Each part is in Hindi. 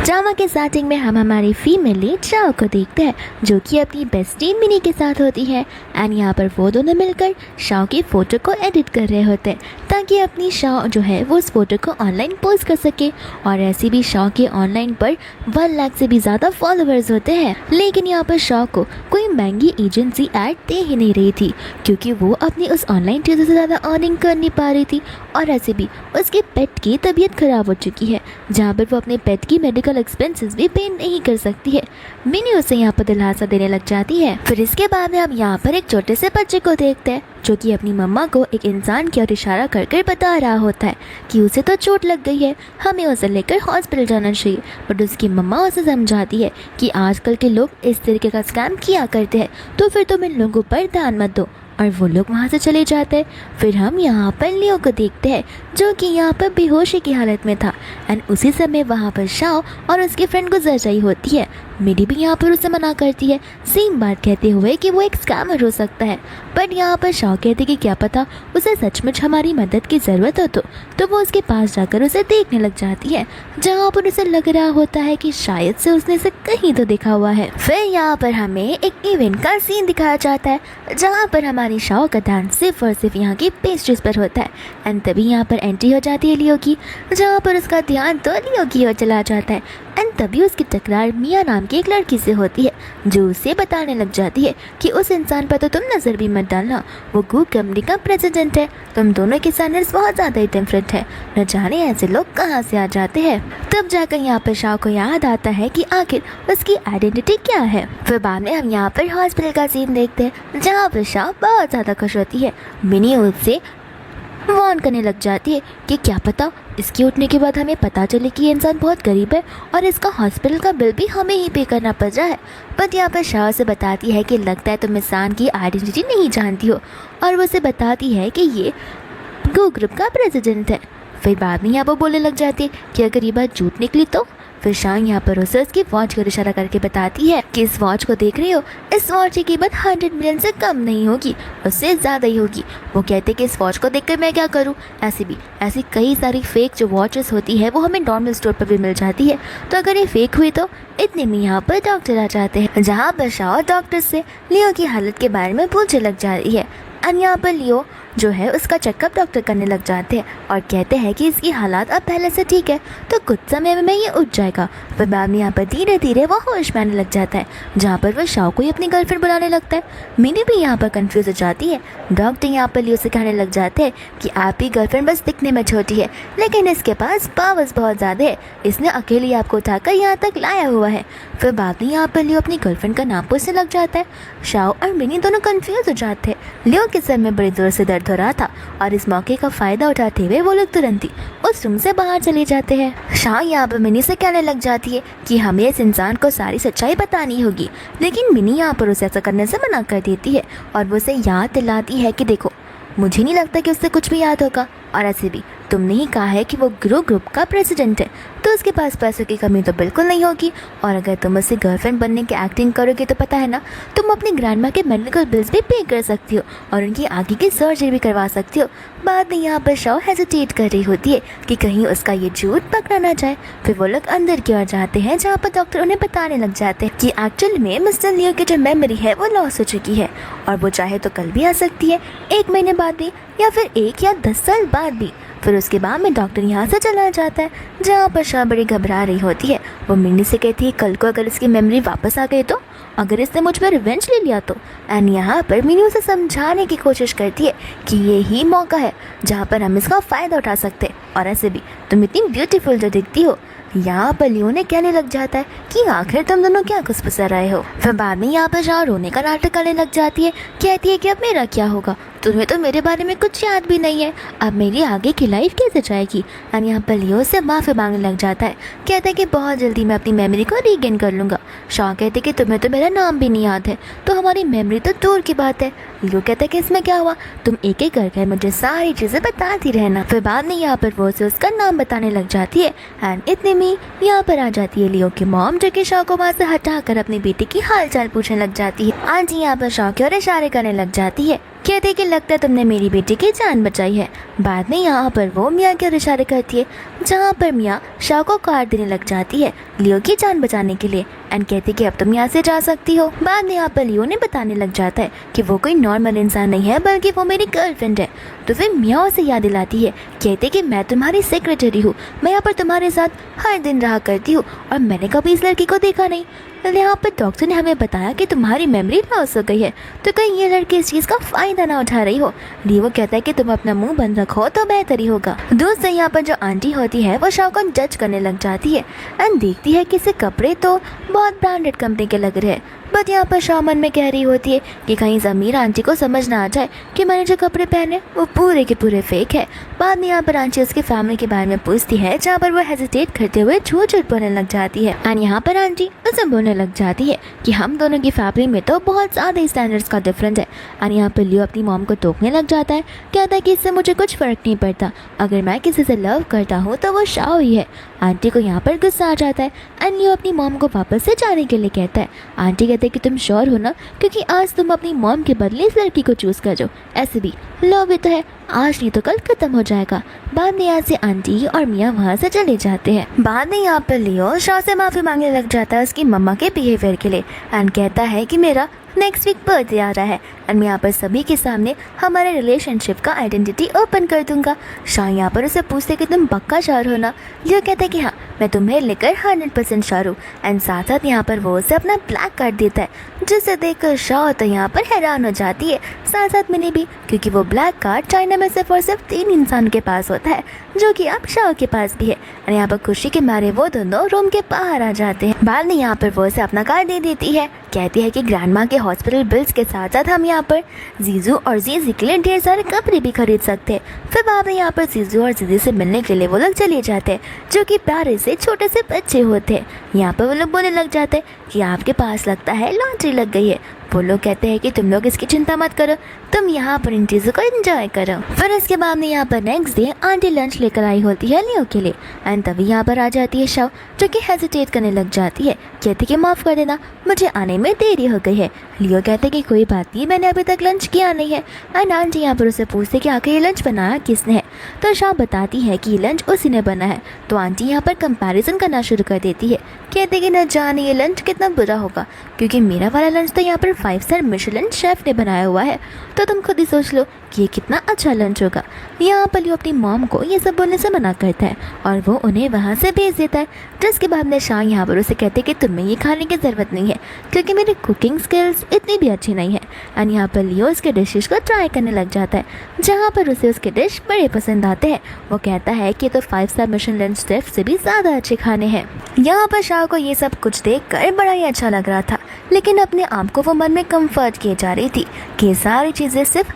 ड्रामा के स्टार्टिंग में हम हमारी फीमेल लीड शाओ को देखते हैं जो कि अपनी बेस्टी मिनी के साथ होती है एंड यहाँ पर वो दोनों मिलकर शाओ की फ़ोटो को एडिट कर रहे होते हैं ताकि अपनी शाओ जो है वो उस फोटो को ऑनलाइन पोस्ट कर सके। और ऐसे भी शाओ के ऑनलाइन पर 1 लाख से भी ज़्यादा फॉलोअर्स होते हैं। लेकिन यहाँ पर शाओ को कोई महंगी एजेंसी ऐड दे ही नहीं रही थी क्योंकि वो अपनी उस ऑनलाइन चीज़ों से ज़्यादा अर्निंग कर नहीं पा रही थी। और ऐसे भी उसके पेट की तबीयत ख़राब हो चुकी है जहाँ पर वो अपने पेट की मेडिकल एक्सपेंसेस भी पे नहीं कर सकती है। मिनी उसे यहाँ पर दिलासा देने लग जाती है। फिर इसके बाद में हम यहाँ पर एक छोटे से बच्चे को देखते हैं जो कि अपनी मम्मा को एक इंसान की ओर इशारा कर कर बता रहा होता है कि उसे तो चोट लग गई है, हमें उसे लेकर हॉस्पिटल जाना चाहिए। बट उसकी मम्मा उसे समझाती है कि आजकल के लोग इस तरीके का स्कैम किया करते हैं, तो फिर तुम इन लोगों पर ध्यान मत दो। और वो लोग वहाँ से चले जाते हैं। फिर हम यहाँ पर लियो को देखते हैं जो कि यहाँ पर बेहोशी की हालत में था एंड उसी समय वहाँ पर शाओ और उसकी फ्रेंड गुजर रही होती है। मिडी भी यहाँ पर उसे मना करती है सेम बात कहते हुए कि वो एक स्कैमर हो सकता है। बट यहाँ पर शाओ कहती कि क्या पता उसे सचमुच हमारी मदद की ज़रूरत हो तो वो उसके पास जाकर उसे देखने लग जाती है जहाँ पर उसे लग रहा होता है कि शायद से उसने इसे कहीं तो देखा हुआ है। फिर यहाँ पर हमें एक इवेंट का सीन दिखाया जाता है जहाँ पर हमारी शाओ का ध्यान सिर्फ और सिर्फ यहाँ की पेस्ट्रीज पर होता है एंड तभी यहाँ पर एंट्री हो जाती है लियो की जहाँ पर उसका ध्यान तो लियो की ओर चला जाता है एंड तभी उसकी टकरार मिया नाम की एक लड़की से होती है जो उसे बताने लग जाती है कि उस इंसान पर तो तुम नज़र भी मत डालना, वो गू कंपनी का प्रेसिडेंट है, तुम दोनों के स्टैंडर्ड्स बहुत ज़्यादा ही डिफरेंट है, न जाने ऐसे लोग कहाँ से आ जाते हैं। तब जाकर यहाँ पर शाओ को याद आता है कि आखिर उसकी आइडेंटिटी क्या है। फिर बाद में हम यहाँ पर हॉस्पिटल का सीन देखते हैं जहाँ पर शाओ बहुत ज़्यादा खुश होती है। मिनी उससे वार्न करने लग जाती है कि क्या पता इसके उठने के बाद हमें पता चले कि ये इंसान बहुत गरीब है और इसका हॉस्पिटल का बिल भी हमें ही पे करना पड़ रहा है। बट यहाँ पर शाओ से बताती है कि लगता है तुम इंसान की आइडेंटिटी नहीं जानती हो और वो उसे बताती है कि ये गो ग्रुप का प्रेसिडेंट है। फिर बाद में यहाँ पर बोलने लग जाती है कि अगर ये बात झूठ निकली तो। फिर शाओ यहाँ पर उसे उसकी वॉच को इशारा करके बताती है कि इस वॉच को देख रही हो, इस वॉच की कीमत 100 मिलियन से कम नहीं होगी, उससे ज़्यादा ही होगी। वो कहते कि इस वॉच को देखकर मैं क्या करूँ, ऐसी कई सारी फेक जो वॉचेस होती है वो हमें नॉर्मल स्टोर पर भी मिल जाती है, तो अगर ये फेक हुई तो। इतने में यहाँ पर डॉक्टर आ जाते हैं जहाँ पर शाओ डॉक्टर से लियो की हालत के बारे में पूछने लग जा रही है एंड यहाँ पर लियो जो है उसका चेकअप डॉक्टर करने लग जाते हैं और कहते हैं कि इसकी हालात अब पहले से ठीक है तो कुछ समय में ये उठ जाएगा। फिर बाद में यहाँ पर धीरे धीरे वो होश में आने लग जाता है जहाँ पर वो शाओ को ही अपनी गर्लफ्रेंड बुलाने लगता है। मिनी भी यहाँ पर कंफ्यूज हो जाती है। डॉक्टर यहाँ पर लियो से कहने लग जाते हैं कि आपकी गर्लफ्रेंड बस दिखने में छोटी है लेकिन इसके पास पावर्स बहुत ज़्यादा है, इसने अकेले आपको उठाकर यहाँ तक लाया हुआ है। फिर बाद में यहाँ पर लियो अपनी गर्लफ्रेंड का नाम पूछने लग जाता है। शाओ और मिनी दोनों कंफ्यूज हो जाते हैं। लियो के सर में बड़ी जोर से दर्द हो रहा था और इस मौके का फ़ायदा उठाते हुए वो लोग तुरंत ही उस रूम से बाहर चले जाते हैं। शाओ यहाँ पर मिनी से कहने लग जाती है कि हमें इस इंसान को सारी सच्चाई बतानी होगी, लेकिन मिनी यहाँ पर उसे ऐसा करने से मना कर देती है और वो उसे याद दिलाती है कि देखो मुझे नहीं लगता कि उससे कुछ भी याद होगा और ऐसे भी तुमने ही कहा है कि वो ग्रुप का प्रेसिडेंट है तो उसके पास पैसों की कमी तो बिल्कुल नहीं होगी और अगर तुम उससे गर्लफ्रेंड बनने की एक्टिंग करोगे तो पता है ना तुम अपनी ग्रैंडमा के मेडिकल बिल्स भी पे कर सकती हो और उनकी आगे की सर्जरी भी करवा सकती हो। बाद में यहाँ पर शाओ हेजिटेट कर रही होती है कि कहीं उसका ये झूठ पकड़ा ना जाए। फिर वो लोग अंदर की ओर जाते हैं जहाँ पर डॉक्टर उन्हें बताने लग जाते हैं कि एक्चुअल में मिस्टर लियो की जो मेमोरी है वो लॉस हो चुकी है और वो चाहे तो कल भी आ सकती है, 1 महीने बाद भी या फिर 1 या 10 साल बाद भी। फिर उसके बाद में डॉक्टर यहाँ से चला जाता है जहाँ पर शाओ बड़ी घबरा रही होती है। वो मिनी से कहती है कल को अगर इसकी मेमोरी वापस आ गई तो, अगर इसने मुझ पर रिवेंज ले लिया तो। एंड यहाँ पर मिनी उसे समझाने की कोशिश करती है कि ये ही मौका है जहाँ पर हम इसका फ़ायदा उठा सकते हैं और ऐसे भी तुम इतनी ब्यूटीफुल जो दिखती हो। यहाँ पर लियो ने कहने लग जाता है कि आखिर तुम दोनों क्या खुशफुसा रहे हो। फिर बाद में यहाँ पर शाओ रोने का नाटक करने लग जाती है, कहती है कि अब मेरा क्या होगा, तुम्हें तो मेरे बारे में कुछ याद भी नहीं है, अब मेरी आगे की लाइफ कैसे जाएगी। और यहाँ पर लियो से माफ़ी मांगने लग जाता है, कहता है कि बहुत जल्दी मैं अपनी मेमोरी को रीगेन कर लूँगा। शाओ कहते कि तुम्हें तो मेरा नाम भी नहीं याद है तो हमारी मेमोरी तो दूर की बात है। लियो कहता है कि इसमें क्या हुआ, तुम एक एक करके मुझे सारी चीज़ें बताती रहना। फिर बाद में यहाँ पर वो से उसका नाम बताने लग जाती है एंड इतने में यहाँ पर आ जाती है लियो की मॉम जो कि शाओ को वहाँ से हटाकर अपनी बेटी की हाल चाल पूछने लग जाती है। आंटी यहाँ पर शाओ की ओर इशारे करने लग जाती है कहते कि लगता है तुमने मेरी बेटी की जान बचाई है। बाद में यहाँ पर वो मियाँ की ओर इशारे करती है, जहाँ पर मियाँ शाह को काट देने लग जाती है लियो की जान बचाने के लिए, एंड कहती कि अब तुम यहाँ से जा सकती हो। बाद में यहाँ पर लियो ने बताने लग जाता है कि वो कोई नॉर्मल इंसान नहीं है, बल्कि वो मेरी गर्लफ्रेंड है। तो फिर मियाँ उसे याद दिलाती है, कहते कि मैं तुम्हारी सेक्रेटरी हूँ, मैं यहाँ पर तुम्हारे साथ हर दिन रहा करती हूँ और मैंने कभी इस लड़की को देखा नहीं। यहाँ पर डॉक्टर ने हमें बताया कि तुम्हारी मेमोरी लॉस हो गई है, तो कहीं ये लड़की इस चीज़ का फ़ायदा ना उठा रही हो। लियो कहता है कि तुम अपना मुंह बंद रखो तो बेहतर ही होगा। दोस्तों यहाँ पर जो आंटी होती है वो शाह को जज करने लग जाती है एंड देखती है कि इसे कपड़े तो बहुत ब्रांडेड कंपनी के लग रहे हैं, बट यहाँ पर शाह मन में कह रही होती है कि कहीं ज़मीर आंटी को समझ ना आ जाए कि मैंने जो कपड़े पहने वो पूरे के पूरे फेक है। बाद में यहाँ पर आंटी उसकी फैमिली के बारे में पूछती है, जहाँ पर वो हेजिटेट करते हुए झूठ झूठ बोलने लग जाती है। एंड यहाँ पर आंटी उसे बोलने लग जाती है कि हम दोनों की फैमिली में तो बहुत ज़्यादा स्टैंडर्ड्स का डिफरेंस है। एंड यहाँ पर लियो अपनी मॉम को टोकने लग जाता है, कहता है कि इससे मुझे कुछ फ़र्क नहीं पड़ता, अगर मैं किसी से लव करता हूँ तो वो शाह ही है। आंटी को यहाँ पर गुस्सा आ जाता है एंड लियो अपनी मॉम को वापस से जाने के लिए कहता है। आंटी कहते हैं कि तुम श्योर हो ना, क्योंकि आज तुम अपनी मॉम के बदले इस लड़की को चूज़ कर जो, ऐसे भी लव भी तो है, आज नहीं तो कल खत्म हो जाएगा। बाद में यहाँ से आंटी और मियाँ वहाँ से चले जाते हैं। बाद में यहाँ पर लियो शाह से माफ़ी मांगने लग जाता है उसकी मम्मा के बिहेवियर के लिए एंड कहता है कि मेरा नेक्स्ट वीक बर्थडे आ रहा है एंड मैं यहाँ पर सभी के सामने हमारे रिलेशनशिप का आइडेंटिटी ओपन कर दूंगा। शाह यहाँ पर उसे पूछते कि तुम पक्का श्योर हो ना। लियो कहते हैं कि हाँ, मैं तुम्हें लेकर 100% श्योर हूँ। एंड साथ साथ यहाँ पर वो उसे अपना ब्लैक कार्ड देता है, जिसे देखकर शाह तो यहाँ पर हैरान हो जाती है, साथ साथ मैंने भी, क्योंकि वो ब्लैक कार्ड चाइना में सिर्फ और सिर्फ 3 इंसान के पास होता है, जो कि अब शाह के पास भी है। और यहाँ पर खुशी के मारे वो दोनों रूम के बाहर आ जाते हैं। बाद में यहाँ पर वो उसे अपना कार्ड दे देती है, कहती है कि ग्रैंड माँ के हॉस्पिटल बिल्स के साथ साथ हम यहाँ पर जीजू और जीजी के लिए ढेर सारे कपड़े भी खरीद सकते हैं। फिर बाद में यहाँ पर जीजू और जीजी से मिलने के लिए वो लोग चले जाते हैं, जो कि प्यारे से छोटे से बच्चे होते हैं। यहाँ पर वो लोग बोलने लग जाते हैं कि आपके पास लगता है लॉटरी लग गई है। वो लोग कहते हैं कि तुम लोग इसकी चिंता मत करो, तुम यहाँ पर इन चीज़ों को एंजॉय करो। फिर इसके बाद में यहाँ पर नेक्स्ट डे आंटी लंच लेकर आई होती है लियो के लिए एंड तभी यहाँ पर आ जाती है शाह, जो कि हेजिटेट करने लग जाती है, कहती कि माफ़ कर देना, मुझे आने में देरी हो गई है। लियो कहते कि कोई बात नहीं, मैंने अभी तक लंच किया नहीं है। एंड आंटी यहाँ पर उसे पूछते कि आखिर ये लंच बनाया किसने है, तो शाह बताती है कि ये लंच उसी ने बना है। तो आंटी यहाँ पर कंपैरिजन करना शुरू कर देती है, कहते कि न जाने ये लंच कितना बुरा होगा, क्योंकि मेरा वाला लंच तो यहाँ पर 5 स्टार मिशेलिन शेफ ने बनाया हुआ है, तो तुम खुद ही सोच लो कि ये कितना अच्छा लंच होगा। यहाँ पर लियो अपनी मॉम को ये सब बोलने से मना करता है और वो उन्हें वहाँ से भेज देता है, जिसके बाद में शाह यहाँ पर उसे कहते कि तुम्हें ये खाने की ज़रूरत नहीं है, क्योंकि मेरी कुकिंग स्किल्स इतनी भी अच्छी नहीं है। एंड यहाँ पर लियो उसके डिशेस को ट्राई करने लग जाता है, जहाँ पर उसे उसके डिश बड़े पसंद आते हैं। वो कहता है कि तो 5 स्टार मिशेलिन शेफ से भी ज़्यादा अच्छे खाने हैं। यहाँ पर शाह को ये सब कुछ देख कर बड़ा ही अच्छा लग रहा था, लेकिन अपने आप को वो मन में कंफर्ट किए जा रही थी कि ये सारी चीज़ें सिर्फ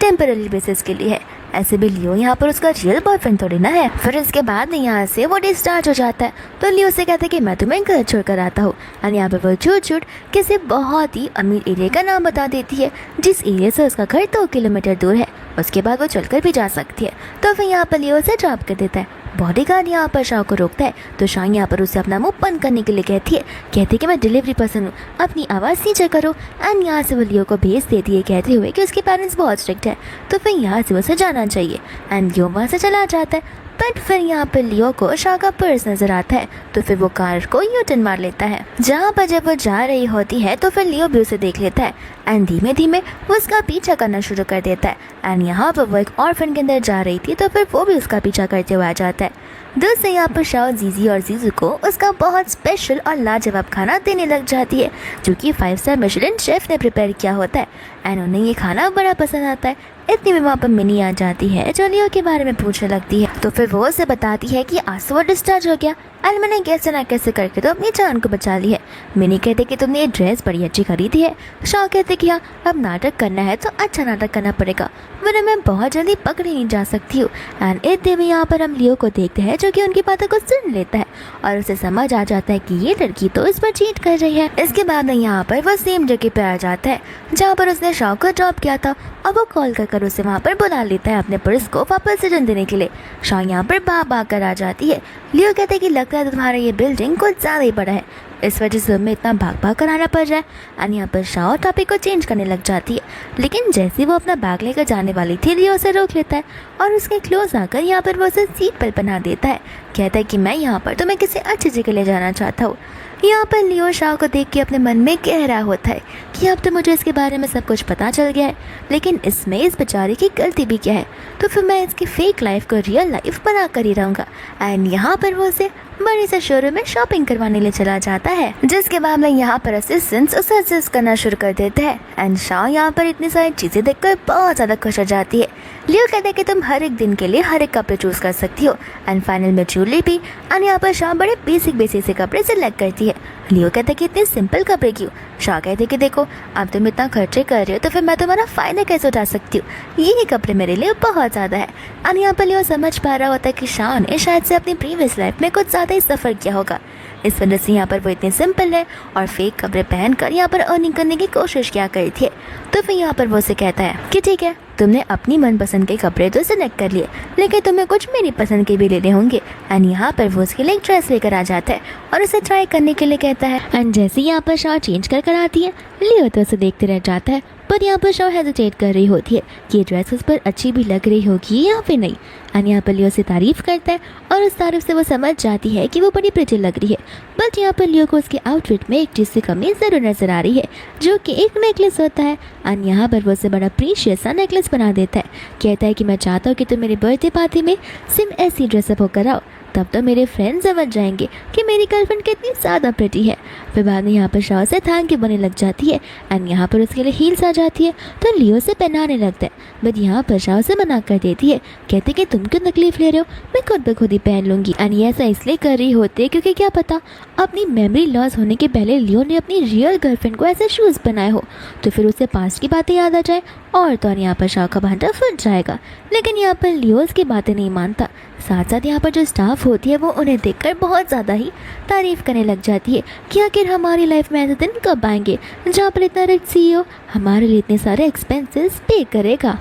टेम्पररी बेसिस के लिए है, ऐसे भी लियो यहाँ पर उसका रियल बॉयफ्रेंड थोड़ी ना है। फिर इसके बाद यहाँ से वो डे स्टार्ट हो जाता है, तो लियो से कहता है कि मैं तुम्हें घर छोड़कर आता हूँ। और यहाँ पर वो झूठ झूठ किसी बहुत ही अमीर एरिया का नाम बता देती है, जिस एरिया से उसका घर 2 किलोमीटर दूर है, उसके बाद वो चलकर भी जा सकती है। तो फिर यहाँ पर लियो उसे ड्रॉप कर देता है। बॉडीगार्ड यहाँ पर शाह को रोकता है, तो शाह यहाँ पर उसे अपना मुंह बंद करने के लिए कहती है कि मैं डिलीवरी पर्सन हूँ, अपनी आवाज़ नीचे करो। एंड यहाँ से वो लियो को भेज देती है, कहते हुए कि उसके पेरेंट्स बहुत स्ट्रिक्ट है, तो फिर यहाँ से उसे जाना चाहिए। एंड लियो वहाँ से चला जाता है, बट फिर यहाँ पर लियो को शाह का पर्स नजर आता है, तो फिर वो कार को यू टर्न मार लेता है। जहाँ पर जब वो जा रही होती है तो फिर लियो भी उसे देख लेता है एंड धीमे धीमे वो उसका पीछा करना शुरू कर देता है। एंड यहाँ पर वो एक ऑर्फन के अंदर जा रही थी, तो फिर वो भी उसका पीछा करते हुए आ जाता है। दोस्तों यहाँ पर शाह जीजी और जीजू को उसका बहुत स्पेशल और लाजवाब खाना देने लग जाती है, जो कि 5 स्टार मिशेलिन शेफ ने प्रिपेयर किया होता है। एंड उन्हें ये खाना बड़ा पसंद आता है। इतनी में वहाँ पर मिनी आ जाती है, जो लियो के बारे में पूछने लगती है, तो फिर वो उसे बताती है कि आज वो डिस्चार्ज हो गया एंड मैंने कैसे ना कैसे करके तो अपनी जान को बचा ली है। मिनी कहते कि तुमने ये ड्रेस बड़ी अच्छी खरीदी है। शाह कहते कि हाँ, अब नाटक करना है तो अच्छा नाटक करना पड़ेगा, वरना मैं बहुत जल्दी पकड़ी नहीं जा सकती हूँ। एंड इतने में यहाँ पर हम लियो को देखते हैं, जो कि उनकी बातों को सुन लेता है और उसे समझ आ जाता है कि ये लड़की तो इस पर चीट कर रही है। इसके बाद यहाँ पर वो सेम जगह पे आ जाता है जहाँ पर उसने शाह को ड्रॉप किया था, और वो कॉल कर उसे वहाँ पर बुला लेता है अपने पर्स को वापस रिटर्न देने के लिए। शाह यहाँ पर भाग कर आ जाती है। लियो कहते हैं कि लगता है तुम्हारा ये बिल्डिंग कुछ ज़्यादा ही बड़ा है, इस वजह से हमें इतना भाग भाग कर आना पड़ रहा है। एंड यहाँ पर शाओ टॉपिक को चेंज करने लग जाती है, लेकिन जैसे वो अपना बैग लेकर जाने वाली थी लियो उसे रोक लेता है और उसके क्लोज आकर यहाँ पर वो उसे सीट बेल्ट बना देता है। कहता है कि मैं यहाँ पर तुम्हें किसी अच्छी जगह ले जाना चाहता हूँ। यहाँ पर लियो शाओ को देख के अपने मन में कह रहा होता है कि अब तो मुझे इसके बारे में सब कुछ पता चल गया है, लेकिन इसमें इस बेचारे की गलती भी क्या है, तो फिर मैं इसकी फेक लाइफ को रियल लाइफ बना कर ही रहूँगा। एंड यहाँ पर वो उसे बड़े से शोरूम में शॉपिंग करवाने ले चला जाता है, जिसके बाद में यहाँ पर असिस्टेंट्स उसे असिस्ट करना शुरू कर देते हैं। एंड शाओ यहाँ पर इतनी सारी चीज़ें देखकर बहुत ज़्यादा खुश हो जाती है। लियो कहते हैं कि तुम हर एक दिन के लिए हर एक कपड़े चूज़ कर सकती हो, एंड फाइनल में ज्वेलरी भी। एंड यहाँ पर शाओ बड़े बेसिक से कपड़े सिलेक्ट करती है। लियो कहते हैं कि इतने सिंपल कपड़े क्यों? शाओ कहते हैं कि देखो अब तुम इतना खर्चे कर रहे हो तो फिर मैं तुम्हारा फ़ायदा कैसे उठा सकती हूँ, ये कपड़े मेरे लिए बहुत ज़्यादा है। एंड यहाँ पर लियो समझ पा रहा होता है कि शाओ ने शायद से अपनी प्रीवियस लाइफ में कुछ ज़्यादा ही सफ़र किया होगा, इस वजह से यहाँ पर वो इतने सिंपल है और फेक कपड़े पहनकर यहाँ पर अर्निंग करने की कोशिश किया करी थी। तो फिर यहाँ पर वो उसे कहता है कि ठीक है, तुमने अपनी मनपसंद के कपड़े तो सिलेक्ट कर लिए, लेकिन तुम्हें कुछ मेरी पसंद के भी लेने होंगे। एंड यहाँ पर वो उसके लिए एक ड्रेस लेकर आ जाता है और उसे ट्राई करने के लिए कहता है। एंड जैसे यहाँ पर शाओ चेंज कर आती है, लियो तो उसे देखते रह जाता है, पर यहाँ पर शाओ हेजिटेट कर रही होती है कि ये ड्रेस उस पर अच्छी भी लग रही होगी या फिर नहीं। एंड यहाँ पर लियो से तारीफ़ करता है और उस तारीफ से वो समझ जाती है कि वो बड़ी प्रिटी लग रही है। बट यहाँ पर लियो को उसके आउटफिट में एक चीज़ की कमी ज़रूर नज़र आ रही है, जो कि एक नेकलेस होता है। एंड यहाँ पर वो उसे बड़ा प्रीशियस सा नेकलेस बना देता है। कहता है कि मैं चाहता हूँ कि तुम मेरी बर्थडे पार्टी में सिर्फ ऐसी ड्रेसअप होकर आओ, तब तो मेरे फ्रेंड्स समझ जाएंगे कि मेरी गर्लफ्रेंड कितनी ज़्यादा प्रिटी है। फिर बाद में यहाँ पर शाओ से थैंक यू बनने लग जाती है। एंड यहाँ पर उसके लिए हील्स आ जाती है, तो लियो से पहनाने लगता है, बट यहाँ पर शाओ से मना कर देती है। कहते कि तुम क्यों तकलीफ ले रहे हो, मैं खुद ब खुद ही पहन लूँगी। एंड ये ऐसा इसलिए कर रही होती है क्योंकि क्या पता अपनी मेमोरी लॉस होने के पहले लियो ने अपनी रियल गर्लफ्रेंड को ऐसे शूज़ बनाए हो, तो फिर उसे पास्ट की बातें याद आ जाए और तो और यहाँ पर शाओ का भांडा फट जाएगा। लेकिन यहाँ पर लियो उसकी बातें नहीं मानता। साथ साथ यहाँ पर जो स्टाफ होती है वो उन्हें देखकर बहुत ज़्यादा ही तारीफ़ करने लग जाती है कि आखिर हमारी लाइफ में ऐसे दिन कब आएंगे जहाँ पर इतना रिच CEO हमारे लिए इतने सारे एक्सपेंसेस पे करेगा।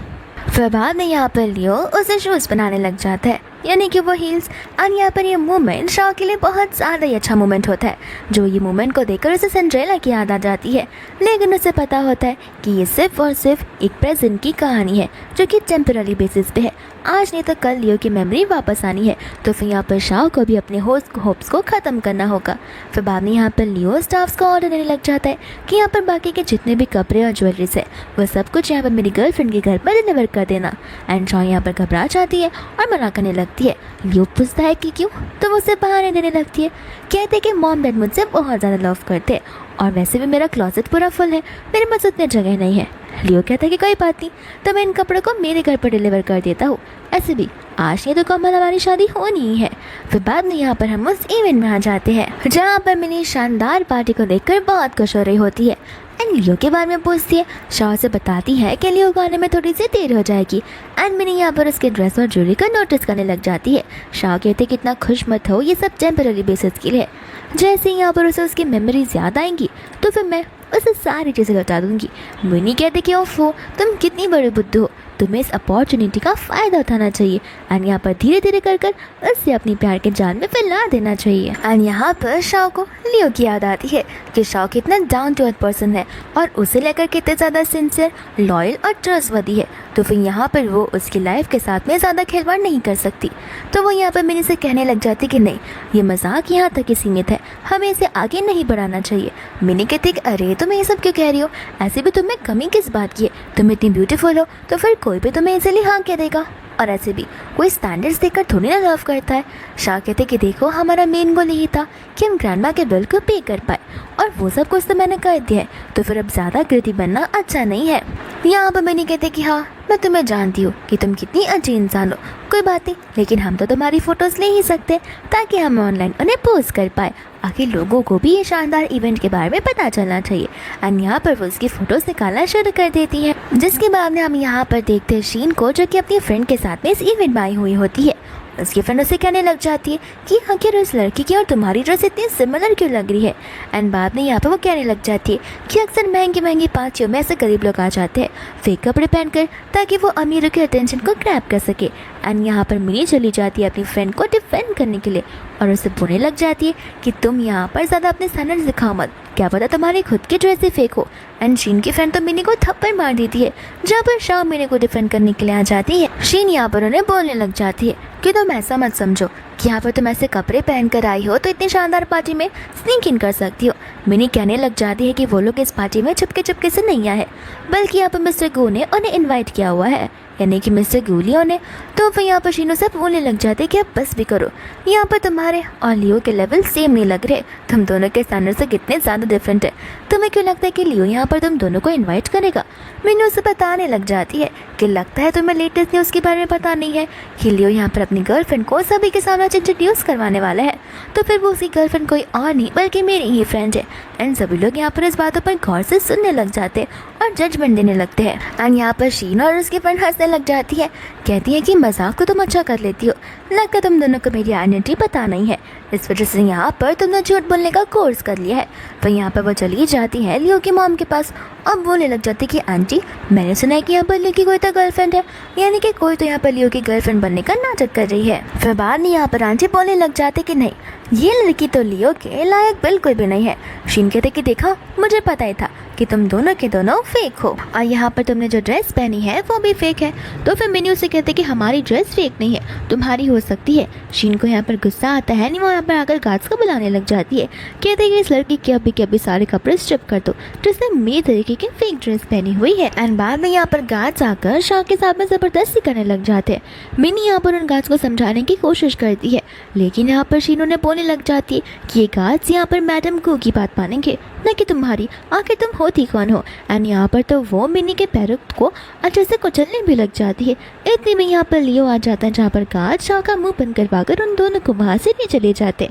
फिर बाद में यहाँ पर लियो उसे शूज़ बनाने लग जाता है, यानी कि वो हील्स। और यहाँ पर ये मोमेंट शाओ के लिए बहुत ज़्यादा ही अच्छा मोमेंट होता है, जो ये मोमेंट को देखकर उसे सिंड्रेला की याद आ जाती है। लेकिन उसे पता होता है कि ये सिर्फ और सिर्फ एक प्रेजेंट की कहानी है, जो कि टेम्पररी बेसिस पे है। आज नहीं तो कल लियो की मेमोरी वापस आनी है, तो फिर यहाँ पर शाओ को भी अपने होप्स को ख़त्म करना होगा। फिर बाद में यहाँ पर लियो स्टाफ्स को ऑर्डर देने लग जाता है कि यहाँ पर बाकी के जितने भी कपड़े और ज्वेलरीज है वो सब कुछ यहाँ पर मेरी गर्लफ्रेंड के घर पर डिलीवर कर देना। एंड शाओ यहाँ पर घबरा जाती है और मना करने लगती है। लियो पूछता है कि क्यों, तो वो उसे बहाने देने लगती है। कहते कि मॉम डैड मुझसे बहुत ज़्यादा लव करते हैं और वैसे भी मेरा क्लोजेट पूरा फुल है, मेरे पास उतनी जगह नहीं है। लियो कहता है कि कोई बात नहीं, तो मैं इन कपड़ों को मेरे घर पर डिलीवर कर देता हूँ, ऐसे भी आज नहीं तो कल हमारी शादी होनी ही है। फिर बाद में यहाँ पर हम उस इवेंट में आ जाते हैं जहाँ पर मिनी शानदार पार्टी को देखकर बहुत खुश हो रही होती है। एंड लियो के बारे में पूछती है, शाओ से बताती है कि लियो को आने में थोड़ी सी देर हो जाएगी। एंड मिनी यहाँ पर उसके ड्रेस और ज्वेलरी का नोटिस करने लग जाती है। शाओ कहते कि इतना खुश मत हो, ये सब टेम्पररी बेसिस के लिए। जैसे ही यहाँ पर उसे उसकी मेमोरीज याद आएंगी तो फिर मैं उसे सारी चीज़ें लौटा दूंगी। मिनी कहते कि ओफो तुम कितनी बड़ी बुद्धू हो, तुम्हें इस अपॉर्चुनिटी का फ़ायदा उठाना चाहिए। एंड यहाँ पर धीरे धीरे कर उससे अपनी प्यार के जाल में फैला देना चाहिए। एंड यहाँ पर शाओ को लियो की याद आती है कि शाओ कितना डाउन टू अर्थ पर्सन है और उसे लेकर कितने ज़्यादा सिंसियर, लॉयल और ट्रस्टवर्दी है, तो फिर यहाँ पर वो उसकी लाइफ के साथ में ज़्यादा खिलवाड़ नहीं कर सकती। तो वो यहाँ पर मिनी से कहने लग जाती कि नहीं, ये मजाक यहाँ तक ही सीमित है, हमें इसे आगे नहीं बढ़ाना चाहिए। मिनी कहती कि अरे तुम ये सब क्यों कह रही हो, ऐसे भी तुम्हें कमी किस बात की है, तुम इतनी ब्यूटीफुल हो तो फिर कोई भी तुम्हें इसीलिए हाँ कह देगा, और ऐसे भी कोई स्टैंडर्ड्स देखकर थोड़ी ना लव करता है। शाह कहते कि देखो हमारा मेन गोल यही था कि हम ग्रैंडमा के बिल को पे कर पाए, और वो सब कुछ तो मैंने कर दिया है, तो फिर अब ज़्यादा कृति बनना अच्छा नहीं है। यहाँ पर मैंने कहते कि हाँ मैं तुम्हें जानती हूँ कि तुम कितनी अच्छी इंसान हो, कोई बात नहीं, लेकिन हम तो तुम्हारी फ़ोटोज़ ले ही सकते ताकि हम ऑनलाइन उन्हें पोस्ट कर पाए, आखिर लोगों को भी ये शानदार इवेंट के बारे में पता चलना चाहिए। एंड यहाँ पर वो उसकी फ़ोटोज़ निकालना शुरू कर देती है, जिसके बाद में हम यहाँ पर देखते हैं शीन को, जो कि अपनी फ्रेंड के साथ में इस इवेंट में आई हुई होती है। उसकी फ्रेंड उसे कहने लग जाती है कि आखिर उस लड़की की और तुम्हारी ड्रेस इतनी सिमिलर क्यों लग रही है। एंड बाद में यहाँ पर वो कहने लग जाती है कि अक्सर महंगी महंगी पार्टियों में ऐसे गरीब लोग आ जाते हैं फेक कपड़े पहनकर, ताकि वो अमीरों के अटेंशन को ग्रैब कर सके। एंड यहाँ पर मिनी चली जाती है अपनी फ्रेंड को डिफेंड करने के लिए और उसे बोलने लग जाती है कि तुम यहाँ पर ज़्यादा अपने स्टैंडर्ड दिखाओ मत, क्या पता तुम्हारी खुद की ड्रेस ही फेक हो। एंड शीन की फ्रेंड तो मिनी को थप्पड़ मार देती है, जहाँ पर शाओ मिनी को डिफेंड करने के लिए आ जाती है। शीन यहाँ पर उन्हें बोलने लग जाती है कि तुम ऐसा मत समझो कि यहाँ पर तुम ऐसे कपड़े पहन कर आई हो तो इतनी शानदार पार्टी में स्नीक इन कर सकती हो। मिनी कहने लग जाती है कि वो लोग इस पार्टी में चुपके चुपके से नहीं आए, बल्कि यहाँ पर मिस्टर गू ने उन्हें इन्वाइट किया हुआ है, यानी कि मिस्टर गूलियो ने। तो वो यहाँ पर शीनो से बोलने लग जाते कि अब बस भी करो, यहाँ पर तुम्हारे और लियो के लेवल सेम नहीं लग रहे, तुम दोनों के स्टैंडर्ड से कितने ज़्यादा डिफरेंट है। तुम्हें क्यों लगता है कि लियो यहाँ पर तुम दोनों को इन्वाइट करेगा? मिनी उसे बताने लग जाती है कि लगता है तुम्हें लेटेस्ट न्यूज़ के बारे में पता नहीं है कि लियो यहाँ पर अपनी गर्लफ्रेंड को सभी के सामने इंट्रोड्यूस करवाने वाला है। तो फिर वो उसकी गर्लफ्रेंड कोई और नहीं बल्कि मेरी ही फ्रेंड है। एंड सभी लोग यहाँ पर इस बातों पर गौर से सुनने लग जाते हैं और जजमेंट देने लगते हैं। एंड यहाँ पर शीन और उसकी फ्रेंड हंसने लग जाती है, कहती है कि मजाक तो तुम अच्छा कर लेती हो, लगता है तुम दोनों को मेरी आइडेंटिटी पता नहीं है, इस वजह से यहाँ पर तुमने झूठ बोलने का कोर्स कर लिया है। तो यहाँ पर वो चली जाती है लियो की मॉम के पास और बोलने लग जाती कि आंटी, मैंने सुना है कि यहाँ पर लियो की कोई तो गर्लफ्रेंड है, यानी कि कोई तो यहाँ पर लियो की गर्लफ्रेंड बनने का नाटक कर रही है। फिर बाद में यहाँ पर आंटी बोलने लग जाते कि नहीं, ये लड़की तो लियो के लायक बिल्कुल भी नहीं है। शीन कहते कि देखा, मुझे पता ही था कि तुम दोनों के दोनों फेक हो और यहाँ पर तुमने जो ड्रेस पहनी है वो भी फेक है। तो फिर मिनी उसे कहते कि हमारी ड्रेस फेक नहीं है, तुम्हारी हो सकती है। शीन को यहाँ पर गुस्सा आता है, नहीं वो यहाँ पर आकर गार्ड्स को बुलाने लग जाती है, कहते कि इस लड़की के अभी सारे कपड़े स्ट्रिप कर दो जिसने मेरे तरीके की फेक ड्रेस पहनी हुई है। एंड बाद में यहाँ पर गार्ड्स आकर शाह के साथ में जबरदस्ती करने लग जाते हैं। मिनी यहाँ पर उन गार्ड्स को समझाने की कोशिश करती है, लेकिन यहाँ पर शीन उन्हें बोलने लग जाती है कि ये गार्ड्स यहाँ पर मैडम गू की बात मानेंगे, न कि तुम्हारी, आखिर तुम होती कौन हो। एंड यहाँ पर तो वो मिनी के पैरों को अच्छे से कुचलने भी लग जाती है। इतने में यहाँ पर लियो आ जाता है, जहाँ पर गार्ड शाह का मुंह बंद करवाकर उन दोनों को वहाँ से नहीं चले जाते।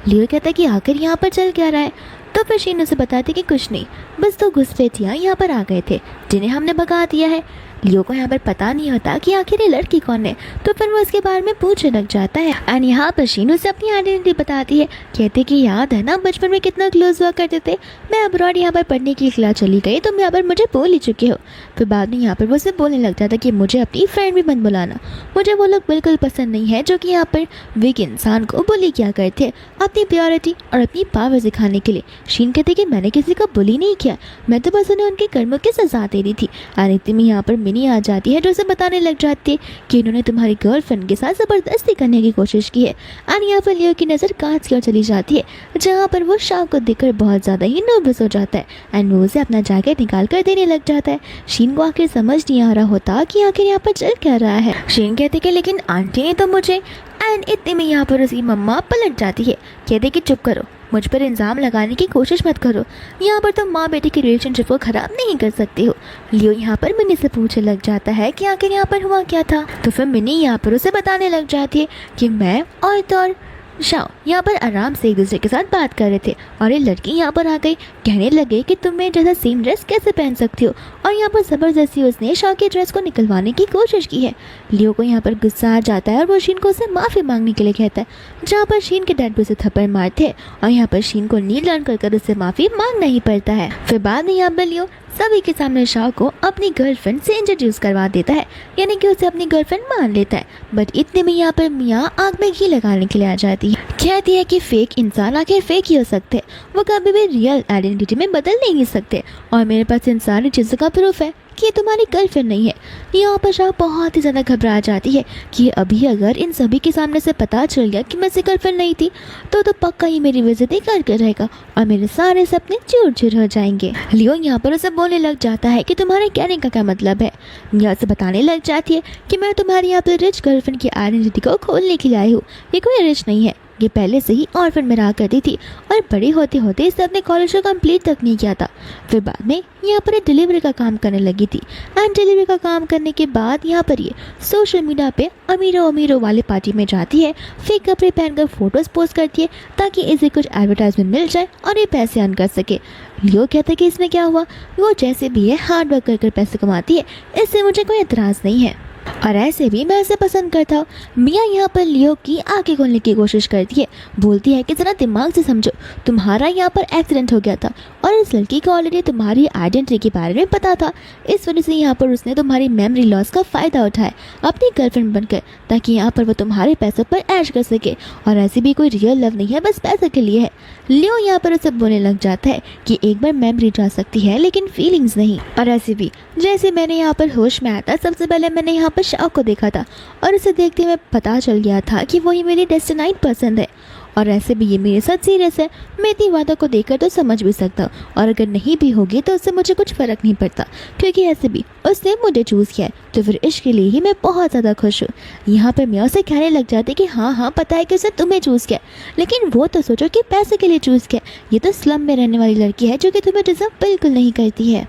लियो कहता है कि आखिर यहाँ पर चल क्या रहा है। तो फिर शीन उसे बताती कि कुछ नहीं, बस दो घुसपैठियाँ यहाँ पर आ गए थे जिन्हें हमने भगा दिया है। लियो को यहाँ पर पता नहीं होता कि आखिर ये लड़की कौन है, तो फिर वो इसके बारे में पूछने लग जाता है। एंड यहाँ पर शीन उसे अपनी आइडेंटिटी बताती है, कहते कि याद है ना बचपन में कितना क्लोज हुआ करते थे, मैं अब्रॉड यहाँ पर पढ़ने के लिए चली गई, तुम यहाँ पर मुझे बोल ही चुके हो। फिर बाद में यहाँ पर वो उसे बोलने लग जाता कि मुझे अपनी फ्रेंड भी मत बुलाना, मुझे वो लोग बिल्कुल पसंद नहीं है जो कि यहाँ पर वीक इंसान को बुली किया करते अपनी प्योरिटी और अपनी पावर दिखाने के लिए। शीन कहते कि मैंने किसी को बुली नहीं किया, मैं तो बस उन्हें उनके कर्मों की सजा दे रही थी। और इतने में यहाँ पर मिनी आ जाती है जो उसे बताने लग जाती है कि इन्होंने तुम्हारी गर्लफ्रेंड के साथ ज़बरदस्ती करने की कोशिश की है। और यहाँ पर लियो की नज़र कांच की ओर चली जाती है, जहाँ पर वो शाह को देखकर बहुत ज़्यादा ही नर्वस हो जाता है एंड वो उसे अपना जैकेट निकाल कर देने लग जाता है। शीन को आखिर समझ नहीं आ रहा होता कि आखिर यहाँ पर चल क्या रहा है। शीन कहते कि लेकिन आंटी ने तो मुझे। एंड इतने में यहाँ पर उसकी मम्मा पलट जाती है, कहते कि चुप करो, मुझ पर इल्ज़ाम लगाने की कोशिश मत करो, यहाँ पर तुम माँ बेटी की रिलेशनशिप को ख़राब नहीं कर सकते हो। लियो यहाँ पर मिनी से पूछने लग जाता है कि आखिर यहाँ पर हुआ क्या था। तो फिर मिनी यहाँ पर उसे बताने लग जाती है कि मैं और शाओ यहाँ पर आराम से एक दूसरे के साथ बात कर रहे थे और ये लड़की यहाँ पर आ गई, कहने लगे कि तुम मेरे जैसा सेम ड्रेस कैसे पहन सकती हो, और यहाँ पर ज़बरदस्ती उसने शाओ के ड्रेस को निकलवाने की कोशिश की है। लियो को यहाँ पर गुस्सा आ जाता है और वो शीन को उसे माफ़ी मांगने के लिए कहता है, जहाँ पर शीन के डैड भी उसे थप्पड़ मारते हैं और यहाँ पर शीन को नील डाउन कर उससे माफ़ी मांगना ही पड़ता है। फिर बाद में यहाँ पर लियो सभी के सामने शाओ को अपनी गर्लफ्रेंड से इंट्रोड्यूस करवा देता है, यानी कि उसे अपनी गर्लफ्रेंड मान लेता है। बट इतने में यहाँ पर मियाँ आग में घी लगाने के लिए आ जाती है, कहती है कि फेक इंसान आखिर फेक ही हो सकते हैं, वो कभी भी रियल आइडेंटिटी में बदल नहीं सकते, और मेरे पास इन सारी चीज़ों का प्रूफ है कि ये तुम्हारी गर्लफ्रेंड नहीं है। यहाँ पर शाह बहुत ही ज़्यादा घबरा जाती है कि अभी अगर इन सभी के सामने से पता चल गया कि मैं से गर्लफ्रेंड नहीं थी तो पक्का ही मेरी बेइज्जती करके रहेगा और मेरे सारे सपने चूर चूर हो जाएंगे। लियो यहाँ पर उसे बोलने लग जाता है कि तुम्हारे कहने का क्या मतलब है। यहाँ से बताने लग जाती है कि मैं तुम्हारी यहाँ पर रिच गर्लफ्रेंड की आइडेंटिटी को खोलने के लिए आई हूँ, ये कोई रिच नहीं है, ये पहले से ही ऑर्फन में रहा करती थी और बड़ी होते होते इसने अपने कॉलेज को कंप्लीट तक नहीं किया था। फिर बाद में यहाँ पर डिलीवरी का काम करने लगी थी एंड डिलीवरी का काम करने के बाद यहाँ पर ये सोशल मीडिया पे अमीरों वाले पार्टी में जाती है, फेक कपड़े पहनकर फोटोज़ पोस्ट करती है ताकि इसे कुछ एडवर्टाइजमेंट मिल जाए और ये पैसे अर्न कर सके। लियो कहता है कि इसमें क्या हुआ, वो जैसे भी है हार्ड वर्क कर पैसे कमाती है, इससे मुझे कोई एतराज़ नहीं है। और ऐसे भी मैं इसे पसंद करता हूँ। मिया यहाँ पर लियो की आंखें खोलने की कोशिश करती है, बोलती है कि ज़रा दिमाग से समझो, तुम्हारा यहाँ पर एक्सीडेंट हो गया था और इस लड़की को ऑलरेडी तुम्हारी आइडेंटिटी के बारे में पता था। इस वजह से यहाँ पर उसने तुम्हारी मेमोरी लॉस का फ़ायदा उठाया अपनी गर्लफ्रेंड बनकर, ताकि यहाँ पर वो तुम्हारे पैसों पर ऐश कर सके। और ऐसी भी कोई रियल लव नहीं है, बस पैसे के लिए है। लियो यहाँ पर उसे बोलने लग जाता है कि एक बार मेमोरी जा सकती है लेकिन फीलिंग्स नहीं। और ऐसे भी जैसे मैंने यहाँ पर होश में आया था, सबसे पहले मैंने यहाँ पर शाओ को देखा था और उसे देखते हुए पता चल गया था कि वही मेरी डेस्टिनाइड पर्सन है। और ऐसे भी ये मेरे साथ सीरियस है। मैं इतनी बातों को देखकर तो समझ भी सकता हूँ, और अगर नहीं भी होगी तो उससे मुझे कुछ फ़र्क नहीं पड़ता, क्योंकि ऐसे भी उसने मुझे चूज़ किया है। तो फिर इश्क के लिए ही मैं बहुत ज़्यादा खुश हूँ। यहाँ पर मैं उसे कहने लग जाती कि हाँ हाँ पता है कि उसे तुम्हें चूज़ किया, लेकिन वो तो सोचो कि पैसे के लिए चूज़ किया। ये तो स्लम में रहने वाली लड़की है जो कि तुम्हें डिजर्व बिल्कुल नहीं करती है।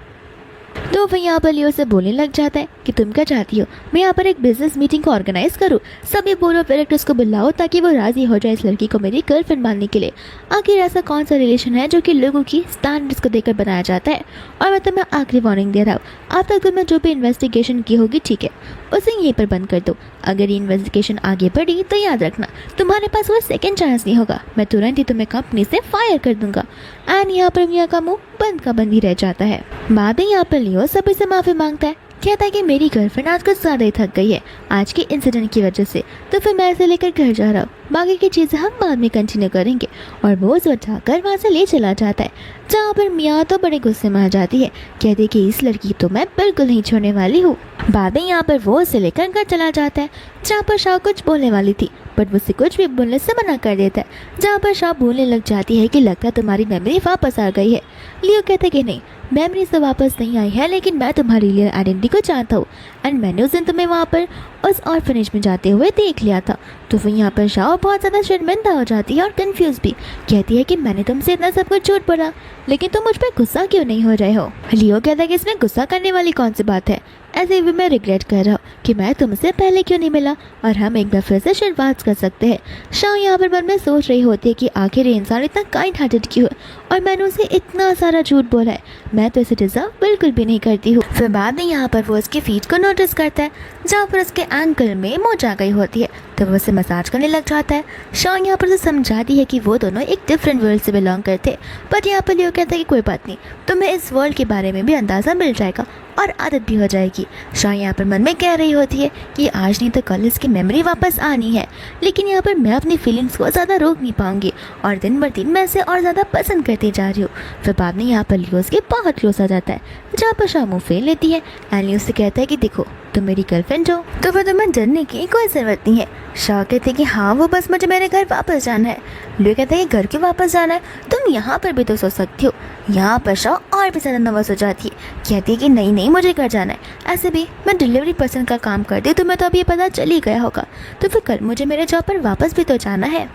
तो वह यहाँ पर लियो से बोलने लग जाता है कि तुम क्या चाहती हो, मैं यहाँ पर एक बिजनेस मीटिंग को ऑर्गेनाइज करूँ, सभी बोलो डायरेक्टर्स को बुलाओ ताकि वो राजी हो जाए इस लड़की को मेरी गर्लफ्रेंड मानने के लिए। आखिर ऐसा कौन सा रिलेशन है जो कि लोगों की स्टैंडर्ड्स को देखकर बनाया जाता है। और मैं तुम्हें आखिरी वार्निंग दे रहा हूँ, अब तक तुमने जो भी इन्वेस्टिगेशन की होगी ठीक है, उसे यहीं पर बंद कर दो। अगर ये इन्वेस्टिगेशन आगे बढ़ी तो याद रखना तुम्हारे पास वो सेकंड चांस नहीं होगा, मैं तुरंत ही तुम्हें कंपनी से फायर कर दूंगा। एंड यहाँ पर मिया का मुंह बंद का बंद ही रह जाता है। बाद में यहाँ पर लियो सभी से माफ़ी मांगता है, कहता है कि मेरी गर्लफ्रेंड आज कुछ ज़्यादा ही थक गई है आज के इंसिडेंट की वजह से, तो फिर मैं इसे लेकर घर जा रहा हूँ, बाकी की चीज़ें हम बाद में कंटिन्यू करेंगे। और वो उसे उठाकर वहाँ से ले चला जाता है, जहाँ पर मिया तो बड़े गुस्से में आ जाती है, कहती है कि इस लड़की तो मैं बिल्कुल नहीं छोड़ने वाली हूँ। बाद में यहाँ पर वो उसे लेकर घर चला जाता है, जहाँ पर शाह कुछ बोलने वाली थी बट मुझसे कुछ भी बोलने से मना कर देता है। जहाँ पर शाह बोलने लग जाती है कि लगता है तुम्हारी मेमोरी वापस आ गई है। लियो कहता है कि नहीं, मेमोरी तो वापस नहीं आई है, लेकिन मैं तुम्हारी रियल आइडेंटिटी को जानता हूँ एंड मैंने उस दिन तुम्हें वहाँ पर उस ऑर्फनेज में जाते हुए देख लिया था। तो फिर यहाँ पर शाह बहुत ज़्यादा शर्मिंदा हो जाती है और कंफ्यूज भी, कहती है कि मैंने तुमसे इतना सब कुछ झूठ बोला, लेकिन तुम मुझ पर गुस्सा क्यों नहीं हो रहे हो। लियो कहता है कि इसमें गुस्सा करने वाली कौन सी बात है, ऐसे भी मैं रिग्रेट कर रहा हूँ कि मैं तुमसे पहले क्यों नहीं मिला और हम एक बार फिर से शुरुआत कर सकते हैं। शाह यहाँ पर मन में सोच रही होती है कि आखिर ये इंसान इतना काइंड हार्टेड क्यों है और मैंने उसे इतना सारा झूठ बोला है, मैं तो इसे डिजर्व बिल्कुल भी नहीं करती हूँ। फिर बाद में यहाँ पर वो उसकी फीट को नोटिस करता है, जहाँ पर उसके एंकल में मोच आ गई होती है, तो वो उसे मसाज करने लग जाता है। शाह यहाँ पर उसे समझाती है कि वो दोनों एक डिफरेंट वर्ल्ड से बिलोंग करते, बट यहाँ पर लियो कहता है कि कोई बात नहीं, तुम्हें इस वर्ल्ड के बारे में भी अंदाज़ा मिल जाएगा और आदत भी हो जाएगी। शाह यहाँ पर मन में कह रही होती है कि आज नहीं तो कल इसकी मेमोरी वापस आनी है, लेकिन यहाँ पर मैं अपनी फीलिंग्स को ज़्यादा रोक नहीं पाऊंगी और दिन ब दिन मैं इसे और ज़्यादा पसंद करती जा रही हूँ। फिर बाद में यहाँ पर लियो उसके बहुत क्लोज आ जाता है, जहाँ पर शाह मुँह फेर लेती है एंड लियो से कहता है कि देखो तुम मेरी गर्लफ्रेंड हो तो फिर तुम्हें डरने की कोई ज़रूरत नहीं है। शाह कहते हैं कि हाँ वो बस मुझे मेरे घर वापस जाना है। लियो कहता है कि घर क्यों वापस जाना है, तुम यहाँ पर भी तो सो सकती हो। यहाँ पर शाह और भी ज़्यादा नर्वस हो जाती है, कहती है कि नहीं नहीं मुझे घर जाना है, ऐसे भी मैं डिलीवरी पर्सन का काम करती हूँ, तुम्हें तो अभी ये पता चल ही गया होगा, तो फिर कल मुझे मेरे जॉब पर वापस भी तो जाना है।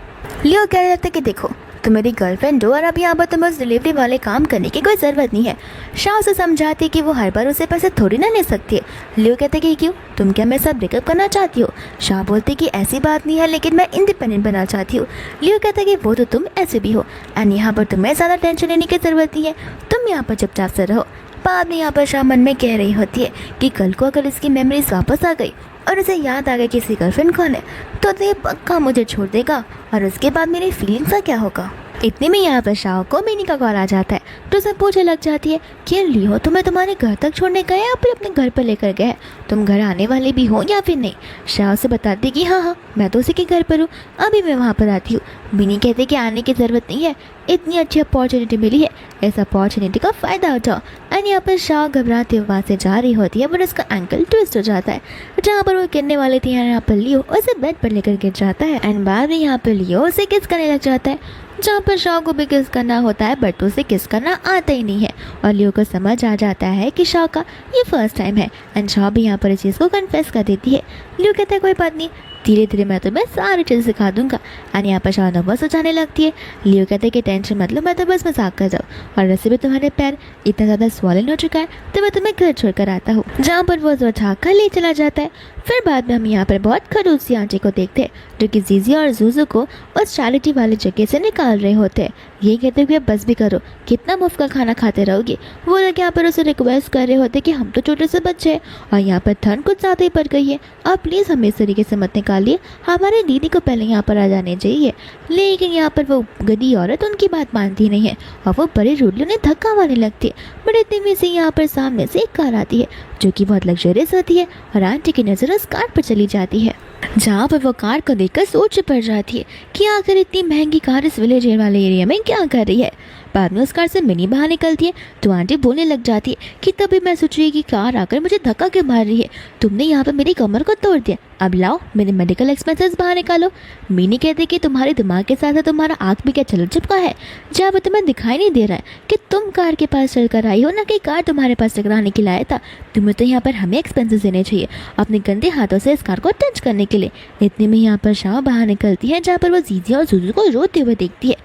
लियो कह रहा था कि देखो तुम मेरी गर्लफ्रेंड हो और अब यहाँ पर तुम्हें उस डिलीवरी वाले काम करने की कोई ज़रूरत नहीं है। शाह उसे समझाती है कि वो हर बार उसे पैसे थोड़ी ना ले सकती है। लियो कहते कि क्यों, तुम क्या मेरे साथ ब्रेकअप करना चाहती हो। शाह बोलती कि ऐसी बात नहीं है, लेकिन मैं इंडिपेंडेंट बनना चाहती हूँ। लियो कहता कि वो तो तुम ऐसे भी हो एंड यहाँ पर तुम्हें ज़्यादा टेंशन लेने की ज़रूरत नहीं है, तुम यहाँ पर चुपचाप से रहो। बाद में यहाँ पर शाह मन में कह रही होती है कि कल को अगर इसकी मेमोरीज वापस आ गई और उसे याद आ गया कि इसकी गर्लफ्रेंड कौन है, तो ये पक्का मुझे छोड़ देगा और उसके बाद मेरी फीलिंग्स का क्या होगा। इतने में यहाँ पर शाह को मिनी का कॉल आ जाता है, तो उसे पूछने लग जाती है कि लियो तुम्हें तुम्हारे घर तक छोड़ने गए या फिर अपने घर पर लेकर गए, तुम घर आने वाले भी हो या फिर नहीं। शाह उसे बताती कि हाँ हाँ मैं तो उसी के घर पर हूँ, अभी मैं वहाँ पर आती हूँ। मिनी कहते कि आने की ज़रूरत नहीं है, इतनी अच्छी अपॉर्चुनिटी मिली है, इस अपॉर्चुनिटी का फ़ायदा उठाओ। एंड यहाँ पर शाह घबराते हुए वहाँ से जा रही होती है, पर उसका एंकल ट्विस्ट हो जाता है, जहाँ पर वो गिरने वाले थे यहाँ पर लियो उसे बेड पर लेकर गिर जाता है एंड बाद में यहाँ पर लियो उसे किस करने लग जाता है, जहाँ पर शाह को भी किस करना होता है बट उसे किस करना आता ही नहीं है। और लियो को समझ आ जाता है कि शाह का ये फर्स्ट टाइम है एंड शाह भी यहाँ पर इस चीज़ को कन्फेस कर देती है। लियो कहता है कोई बात नहीं, धीरे धीरे मैं तुम्हें सारी चीज़ें सिखा दूंगा। एंड यहाँ पर शाह नर्वस हो जाने लगती है। लियो कहते हैं कि टेंशन मत लो, मैं तो बस मजाक कर जाऊँ, और वैसे भी तुम्हारे पैर इतना ज़्यादा स्वॉलन हो चुका है तो मैं तुम्हें घर छोड़कर आता हूँ, जहाँ पर वो उठा कर ले चला जाता है। फिर बाद में हम यहाँ पर बहुत खड़ूस सी आंटी को देखते हैं जो कि जीजी और जूजू को उस चैरिटी वाली जगह से निकाल रहे होते हैं। ये कहते हुए बस भी करो, कितना मुफ्त का खाना खाते रहोगे। वो लोग यहाँ पर उसे रिक्वेस्ट कर रहे होते कि हम तो छोटे से बच्चे हैं और यहाँ पर ठंड कुछ ज़्यादा ही पड़ गई है, आप प्लीज़ हमें इस तरीके से मत निकालिए, हमारे दीदी को पहले यहाँ पर आ जाने चाहिए। लेकिन यहाँ पर वो गधी औरत उनकी बात मानती नहीं है और वो बड़ी रूडली उन्हें धक्का मारने लगती है। बड़े इतने में से यहाँ पर सामने से एक कार आती है जो कि बहुत लग्जरियस होती है और आंटी की नज़र उस कार पर चली जाती है, जहाँ पर वो कार को देखकर सोच पड़ जाती है कि आखिर इतनी महंगी कार इस विलेज वाले एरिया में क्या कर रही है। बाद में उस कार से मिनी बाहर निकलती है तो आंटी बोलने लग जाती है कि तभी मैं सोच रही कि कार आकर मुझे धक्का क्यों मार रही है, तुमने यहाँ पर मेरी कमर को तोड़ दिया, अब लाओ मेरे मेडिकल एक्सपेंसेस बाहर निकालो। मिनी कहते कि तुम्हारे दिमाग के साथ तुम्हारा आँख भी क्या चल चुका है, जहाँ पर तुम्हें दिखाई नहीं दे रहा है कि तुम कार के पास चलकर आई हो ना कि कार तुम्हारे पास टकराने के लाया था। तुम्हें तो यहाँ पर हमें एक्सपेंसेस देने चाहिए अपने गंदे हाथों से इस कार को टच करने के लिए। इतने में यहाँ पर शाह बाहर निकलती है जहाँ पर वो जीजी और जूजू को रोते हुए देखती है,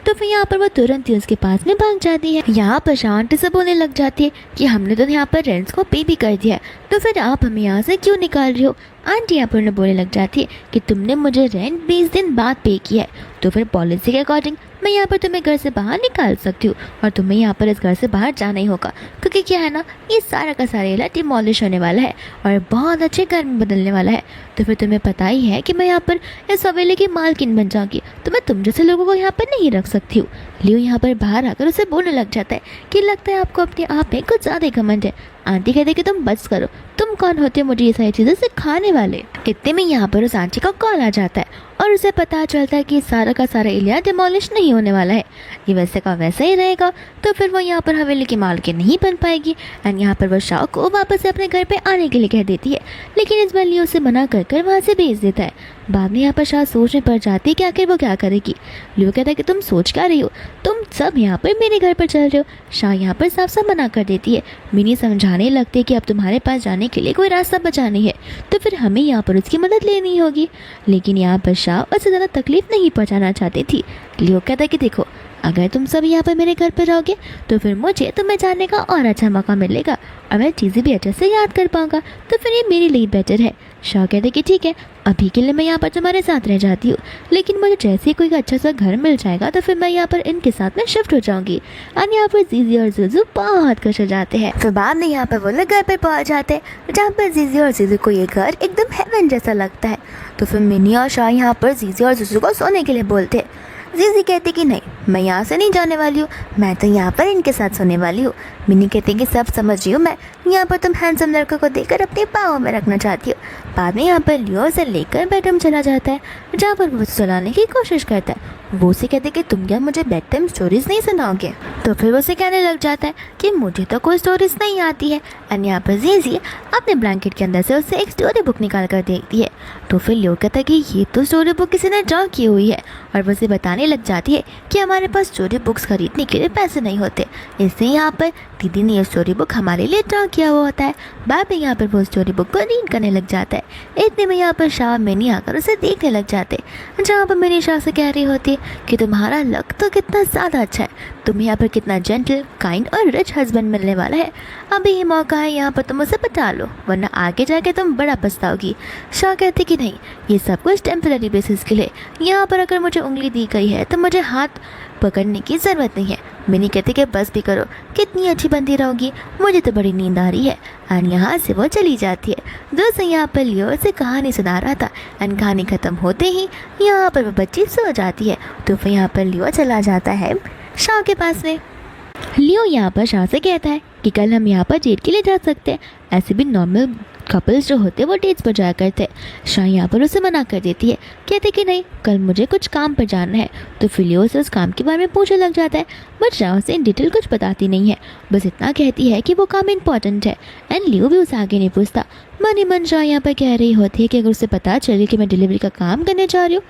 तो फिर यहाँ पर वो तुरंत ही उसके पास में भाग जाती है। यहाँ पर शाह आंटी से बोलने लग जाती है कि हमने तो यहाँ पर रेंट्स को पे भी कर दिया है, तो फिर आप हमें यहाँ से क्यों निकाल रही हो। आंटी यहाँ पर उन्हें बोलने लग जाती है कि तुमने मुझे रेंट 20 दिन बाद पे किया है, तो फिर पॉलिसी के अकॉर्डिंग मैं यहाँ पर तुम्हें घर से बाहर निकाल सकती हूँ और तुम्हें यहाँ पर इस घर से बाहर जाना ही होगा, क्योंकि क्या है ना, ये सारा का सारा एरिया डिमोलिश होने वाला है और बहुत अच्छे घर में बदलने वाला है। तो फिर तुम्हें पता ही है कि मैं यहाँ पर इस हवेली की मालकिन बन जाऊँगी, तो मैं तुम जैसे लोगों को यहाँ पर नहीं रख सकती हूँ। लियो यहाँ पर बाहर आकर उसे बोलने लग जाता है कि लगता है आपको अपने आप में कुछ ज़्यादा ही घमंड है। आंटी कहते कि तुम बस करो, तुम कौन होते हो मुझे ये सारी चीज़ें सिखाने वाले। इतने में यहाँ पर उस आंटी का कॉल आ जाता है और उसे पता चलता है कि सारा का सारा एरिया डिमोलिश नहीं होने वाला है, ये वैसे का वैसा ही रहेगा। तो फिर वो यहाँ पर हवेली की मालकिन नहीं बन पाएगी एंड यहाँ पर वो शाह को वापस से अपने घर पे आने के लिए कह देती है, लेकिन इस बार लियो उसे मना कर वहाँ से भेज देता है। बाद में यहाँ पर शाह सोचने पड़ जाती है कि आखिर वो क्या करेगी। लियो कहता है कि तुम सोच क्या रही हो, तुम सब यहाँ पर मेरे घर पर चल रहे हो। शाह यहाँ पर साफ साफ मना कर देती है। मिनी समझाने लगती है कि अब तुम्हारे पास जाने के लिए कोई रास्ता बचा नहीं है, तो फिर हमें यहाँ पर उसकी मदद लेनी होगी। लेकिन यहाँ पर शाह उससे ज़्यादा तकलीफ नहीं पहुँचाना चाहती थी। लियो कहता है कि देखो, अगर तुम सब यहाँ पर मेरे घर पर रहोगे तो फिर मुझे तुम्हें जानने का और अच्छा मौका मिलेगा और मैं चीज़ें भी अच्छे से याद कर पाऊंगा, तो फिर ये मेरे लिए बेटर है। शाह कहते कि ठीक है, अभी के लिए मैं यहाँ पर तुम्हारे साथ रह जाती हूँ, लेकिन मुझे जैसे ही कोई अच्छा सा घर मिल जाएगा तो फिर मैं यहाँ पर इनके साथ में शिफ्ट हो जाऊँगी। और यहाँ पर जीजी और जुजू बहुत खुश हो जाते हैं। फिर बाद में यहाँ पर वो लोग घर पर पहुँच जाते हैं जहाँ पर जीजी और जुजू को ये घर एकदम हेवन जैसा लगता है। तो फिर मिनी और शाह यहाँ पर जीजी और जुजू को सोने के लिए बोलते हैं। जीजी कहते कि नहीं, मैं यहाँ से नहीं जाने वाली हूँ, मैं तो यहाँ पर इनके साथ सोने वाली हूँ। मिनी कहते कि सब समझ रही हूँ मैं, यहाँ पर तुम हैंडसम लड़कों को देखकर अपने पाँव में रखना चाहती हो। बाद में यहाँ पर लियो से लेकर बेडरूम चला जाता है जहाँ पर वो सुलाने की कोशिश करता है। वो उसे कहते कि तुम क्या मुझे बेड टाइम स्टोरीज नहीं सुनाओगे। तो फिर वो उसे कहने लग जाता है कि मुझे तो कोई स्टोरीज नहीं आती है। एंड यहाँ पर जीजी अपने ब्लैंकेट के अंदर से उससे एक स्टोरी बुक निकाल कर देखती है। तो फिर लियो कहता है कि ये तो स्टोरी बुक किसी ने ड्रॉ की हुई है, और वो उसे बताने लग जाती है कि हमारे पास स्टोरी बुक्स खरीदने के लिए पैसे नहीं होते, इसलिए यहाँ पर दीदी ने ये स्टोरी बुक हमारे लिए ड्रॉ किया हुआ होता है। बाद में यहाँ पर वो स्टोरी बुक को रीड करने लग जाता है। इतने में यहाँ पर शाह मिनी आकर उसे देखने लग जाते, जहाँ पर मिनी शाह से कह रही होती है कि तुम्हारा लक तो कितना ज़्यादा अच्छा है, तुम्हें यहाँ पर कितना जेंटल, काइंड और रिच हस्बैंड मिलने वाला है। अभी ये मौका है, यहाँ पर तुम उसे बता लो, वरना आगे जाके तुम बड़ा पछताओगी। शाह कहते कि नहीं, ये सब कुछ टेम्पररी बेसिस के लिए, यहाँ पर अगर मुझे उंगली दी गई है तो मुझे हाथ पकड़ने की ज़रूरत नहीं है। मिनी कहते कि बस भी करो, कितनी अच्छी बनती रहोगी, मुझे तो बड़ी नींद आ रही है। एंड यहाँ से वो चली जाती है। दोस्तों यहाँ पर लियो से कहानी सुना रहा था एंड कहानी ख़त्म होते ही यहाँ पर वो बच्ची सो जाती है। तो फिर यहाँ पर लियो चला जाता है शाह के पास में। लियो यहाँ पर शाह से कहता है कि कल हम यहाँ पर डेट के लिए जा सकते हैं, ऐसे भी नॉर्मल कपल्स जो होते हैं वो डेट्स पर जाया करते हैं। शाह यहाँ पर उसे मना कर देती है, कहते कि नहीं, कल मुझे कुछ काम पर जाना है। तो फिर लियो से उस काम के बारे में पूछने लग जाता है, बट शाह उसे इन डिटेल कुछ बताती नहीं है, बस इतना कहती है कि वो काम इंपॉर्टेंट है। एंड लियो भी उसे आगे नहीं पूछता। मन ही मन शाह यहाँ पर कह रही होती है कि अगर उसे पता चले कि मैं डिलीवरी का काम करने जा रही हूँ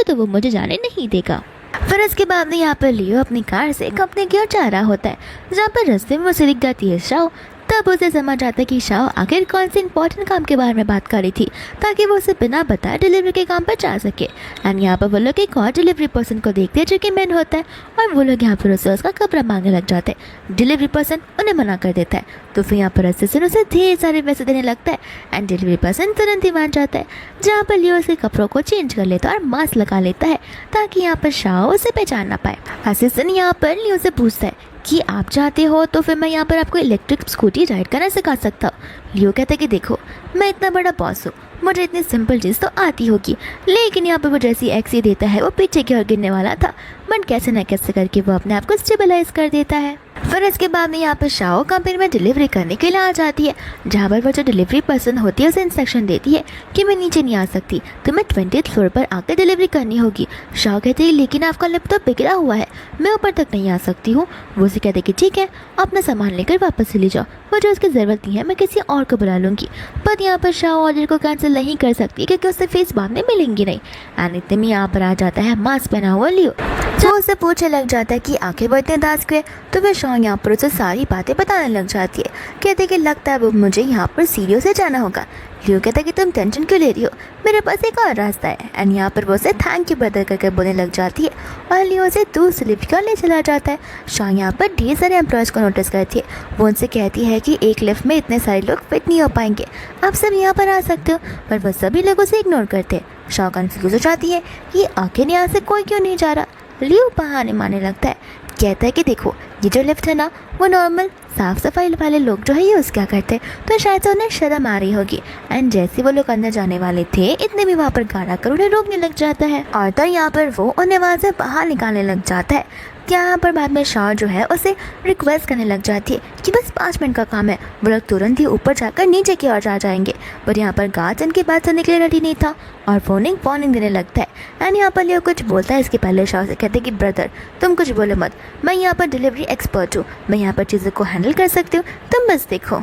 तो वो मुझे जाने नहीं देगा। फिर इसके बाद में यहाँ पर लियो अपनी कार से अपने घर जा रहा होता है, जहाँ पर रास्ते में उसे दिख जाती है शाह। तब उसे समझ आता है कि शाओ आखिर कौन से इंपॉर्टेंट काम के बारे में बात कर रही थी ताकि वो उसे बिना बताए डिलीवरी के काम पर जा सके। एंड यहाँ पर वो लोग एक और डिलीवरी पर्सन को देखते हैं जो कि मैन होता है, और वो लोग यहाँ पर उसे उसका कपड़ा मांगने लग जाते हैं। डिलीवरी पर्सन उन्हें मना कर देता है, तो फिर यहाँ पर असिस्टेंट उसे ढेर सारे पैसे देने लगता है एंड डिलीवरी पर्सन तुरंत ही मान जाता है, जहाँ पर लियो उसके कपड़ों को चेंज कर लेता है और मास्क लगा लेता है ताकि यहाँ पर शाओ उसे पहचान ना पाए। असिस्टेंट यहाँ पर लियो से पूछता है कि आप चाहते हो तो फिर मैं यहाँ पर आपको इलेक्ट्रिक स्कूटी राइड करना सिखा सकता हूँ। लियो कहता है कि देखो, मैं इतना बड़ा बॉस हूँ, मुझे इतनी सिंपल चीज़ तो आती होगी, लेकिन यहाँ पर वो जैसी एक्सी देता है वो पीछे की ओर गिरने वाला था, बट कैसे न कैसे करके वो अपने आप को स्टेबलाइज कर देता है। फिर इसके बाद में यहाँ पर शाओ कंपनी में डिलीवरी करने के लिए आ जाती है, जहाँ पर वो जो डिलीवरी पर्सन होती है उसे इंस्ट्रक्शन देती है कि मैं नीचे नहीं आ सकती, तुम्हें 20th फ्लोर पर आकर डिलीवरी करनी होगी। शाओ कहती है लेकिन आपका लैपटॉप बिगड़ा हुआ है, मैं ऊपर तक नहीं आ सकती हूँ। वो उसे कहते कि ठीक है, अपना सामान लेकर वापस चली जाओ, मुझे उसकी ज़रूरत नहीं है, मैं किसी और को बुला लूँगी। पर यहाँ पर शाओ ऑर्डर को कैंसिल नहीं कर सकती क्योंकि उससे फीस बाद में मिलेंगी नहीं। एंड इतने में यहाँ पर आ जाता है मास्क पहना हुआ लियो, जो उसे पूछने लग जाता है कि आखिर वो इतने दास क्यों है। तो फिर शाओ यहाँ पर उसे सारी बातें बताने लग जाती है, कहते कि लगता है वो मुझे यहाँ पर सीढ़ियों से जाना होगा। लियो कहता है कि तुम टेंशन क्यों ले रही हो, मेरे पास एक और रास्ता है। एंड यहाँ पर वो उसे थैंक यू ब्रदर करके बोलने लग जाती है और लियो उसे दूसरी लिफ्ट का ले चला जाता है। शाओ यहाँ पर ढेर सारे एम्प्लॉयज़ को नोटिस करती है, वो उनसे कहती है कि एक लिफ्ट में इतने सारे लोग फिट नहीं हो पाएंगे, आप सब यहाँ पर आ सकते हो, पर वह सभी लोग उसे इग्नोर करते हैं। शाओ कन्फ्यूज हो जाती है कि आखिर यहाँ से कोई क्यों नहीं जा रहा। लियो बहाने मारने लगता है, कहता है कि देखो ये जो लिफ्ट है ना, वो नॉर्मल साफ़ सफाई वाले लोग जो है यूज़ क्या करते हैं, तो शायद से उन्हें शर्म आ रही होगी। एंड जैसे वो लोग अंदर जाने वाले थे, इतने भी वहाँ पर गाड़ा कर उन्हें रोकने लग जाता है, और तो यहाँ पर वो उन्हें वहाँ से बाहर निकालने लग जाता है। यहाँ पर बाद में शाओ जो है उसे रिक्वेस्ट करने लग जाती है कि बस 5 मिनट का काम है, वो लोग तुरंत ही ऊपर जाकर नीचे की ओर जा जाएंगे। पर यहाँ पर गार्ड इनकी बात सुनने के लिए रेडी नहीं था और फोनिंग वार्निंग देने लगता है। एंड यहाँ पर लियो कुछ बोलता है, इसके पहले शाओ से कहते कि ब्रदर तुम कुछ बोलो मत, मैं यहाँ पर डिलीवरी एक्सपर्ट हूँ, मैं यहाँ पर चीज़ों को हैंडल कर सकती हूँ, तुम बस देखो।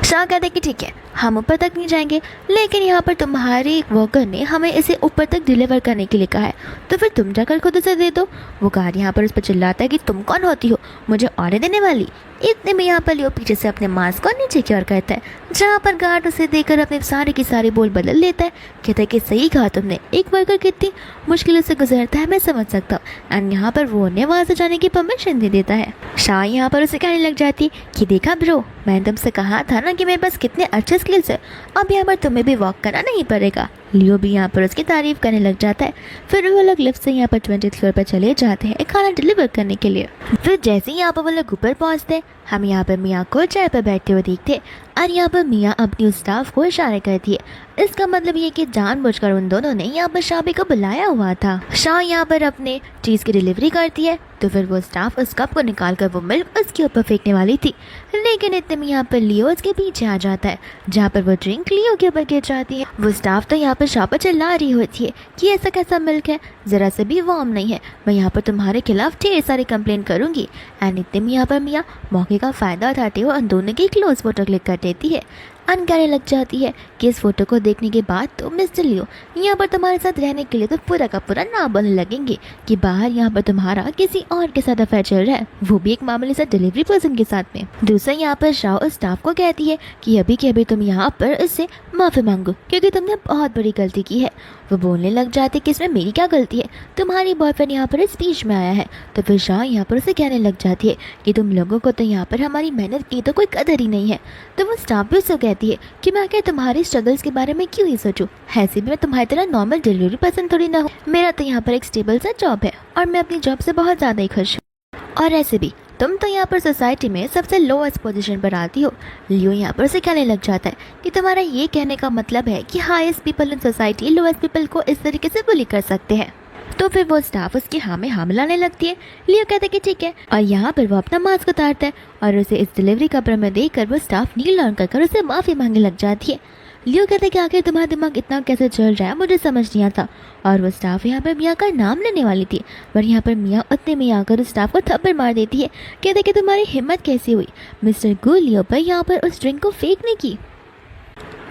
शाह कहते कि ठीक है, हम ऊपर तक नहीं जाएंगे, लेकिन यहाँ पर तुम्हारी वर्कर ने हमें इसे ऊपर तक डिलीवर करने के लिए कहा है, तो फिर तुम जाकर खुद उसे दे दो। वो गार्ड यहाँ पर उस पर चिल्लाता है कि तुम कौन होती हो मुझे ऑर्डर देने वाली। इतने में यहाँ पर लियो पीछे से अपने मास्क को नीचे की ओर करता है, जहाँ पर गार्ड उसे देकर अपने सारे की सारी बोल बदल लेता है। कहता है कि सही कहा तुमने, एक वर्कर कितनी मुश्किलों से गुजरता है मैं समझ सकता हूँ। एंड यहाँ पर वो उन्हें वहाँ से जाने की परमिशन दे देता है। शाह यहाँ पर उसे कहने लग जाती कि देखा ब्रो, मैंने तुमसे कहा था ना कि मेरे पास कितने अच्छे स्किल्स है, अब यहाँ पर तुम्हें भी वॉक करना नहीं पड़ेगा। लियो भी यहाँ पर उसकी तारीफ करने लग जाता है। फिर वो लोग लिफ्ट से यहाँ पर 20th फ्लोर पर चले जाते हैं खाना डिलीवर करने के लिए। फिर जैसे ही यहाँ पर वो लोग ऊपर पहुँचते हैं, हम यहाँ पर मिया को चाय पर बैठते हुए देखते हैं और यहाँ पर मिया अपनी उस स्टाफ को इशारे करती है। इसका मतलब ये कि जानबूझकर उन दोनों ने यहाँ पर शाबी को बुलाया हुआ था। शाह यहाँ पर अपने चीज़ की डिलीवरी करती है, तो फिर वो स्टाफ उस कप को निकाल कर वो मिल्क उसके ऊपर फेंकने वाली थी, लेकिन इतने में यहाँ पर लियो उसके पीछे आ जाता है, जहाँ पर वो ड्रिंक लियो के ऊपर गिर जाती है। वो स्टाफ तो यहाँ पर शाह पर चिल्ला रही होती है कि ऐसा कैसा मिल्क है, ज़रा से भी वार्म नहीं है, मैं यहाँ पर तुम्हारे खिलाफ ढेर सारी कंप्लेंट करूँगी। एंड इतने में यहाँ पर मियाँ मौके का फ़ायदा उठाते हुए उन दोनों की क्लोज फोटो क्लिक कर देती है। कहने लग जाती है कि इस फोटो को देखने के बाद तो मिस्टर लियो यहाँ पर तुम्हारे साथ रहने के लिए तो पूरा का पूरा ना बोलने लगेंगे कि बाहर यहाँ पर तुम्हारा किसी और के साथ अफेयर चल रहा है, वो भी एक मामूली सा डिलीवरी पर्सन के साथ में। दूसरा यहाँ पर शाह उस स्टाफ को कहती है कि अभी के अभी तुम यहाँ पर इससे माफ़ी मांगो क्योंकि तुमने बहुत बड़ी गलती की है। वो बोलने लग जाती है कि इसमें मेरी क्या गलती है, तुम्हारी बॉयफ्रेंड यहाँ पर इस बीच में आया है। तो फिर शाह यहाँ पर उसे कहने लग जाती है कि तुम लोगों को तो यहाँ पर हमारी मेहनत की तो कोई कदर ही नहीं है। तो वो स्टाफ भी उसको कहती है कि मैं आखिर तुम्हारी स्ट्रगल्स के बारे में क्यों ही सोचूं, ऐसे भी मैं तुम्हारी तरह नॉर्मल डिलीवरी पर्सन थोड़ी ना हूँ, मेरा तो यहाँ पर एक स्टेबल सा जॉब है और मैं अपनी जॉब से बहुत ज़्यादा ही खुश हूँ, और ऐसे भी तुम तो यहाँ पर सोसाइटी में सबसे लोएस्ट पोजीशन पर आती हो। लियो यहाँ पर उसे कहने लग जाता है कि तुम्हारा ये कहने का मतलब है कि highest people in society lowest people को इस तरीके से बुली कर सकते हैं। तो फिर वो स्टाफ उसकी हाँ में हाँ मिलाने लगती है। लियो कहता है कि ठीक है, और यहाँ पर वो अपना मास्क उतारता है और उसे इस डिलीवरी कपड़े में देखकर वो स्टाफ नील डाउन कर उसे माफ़ी मांगने लग जाती है। लियो कहता है कि आखिर तुम्हारा दिमाग इतना कैसे चल रहा है, मुझे समझ नहीं आता। और वो स्टाफ यहाँ पर मियाँ का नाम लेने वाली थी, पर यहाँ पर मियाँ उतने में आकर उस स्टाफ को थप्पड़ मार देती है। कहते कि तुम्हारी हिम्मत कैसी हुई मिस्टर गु लियो पर यहाँ पर उस ड्रिंक को फेंकने की।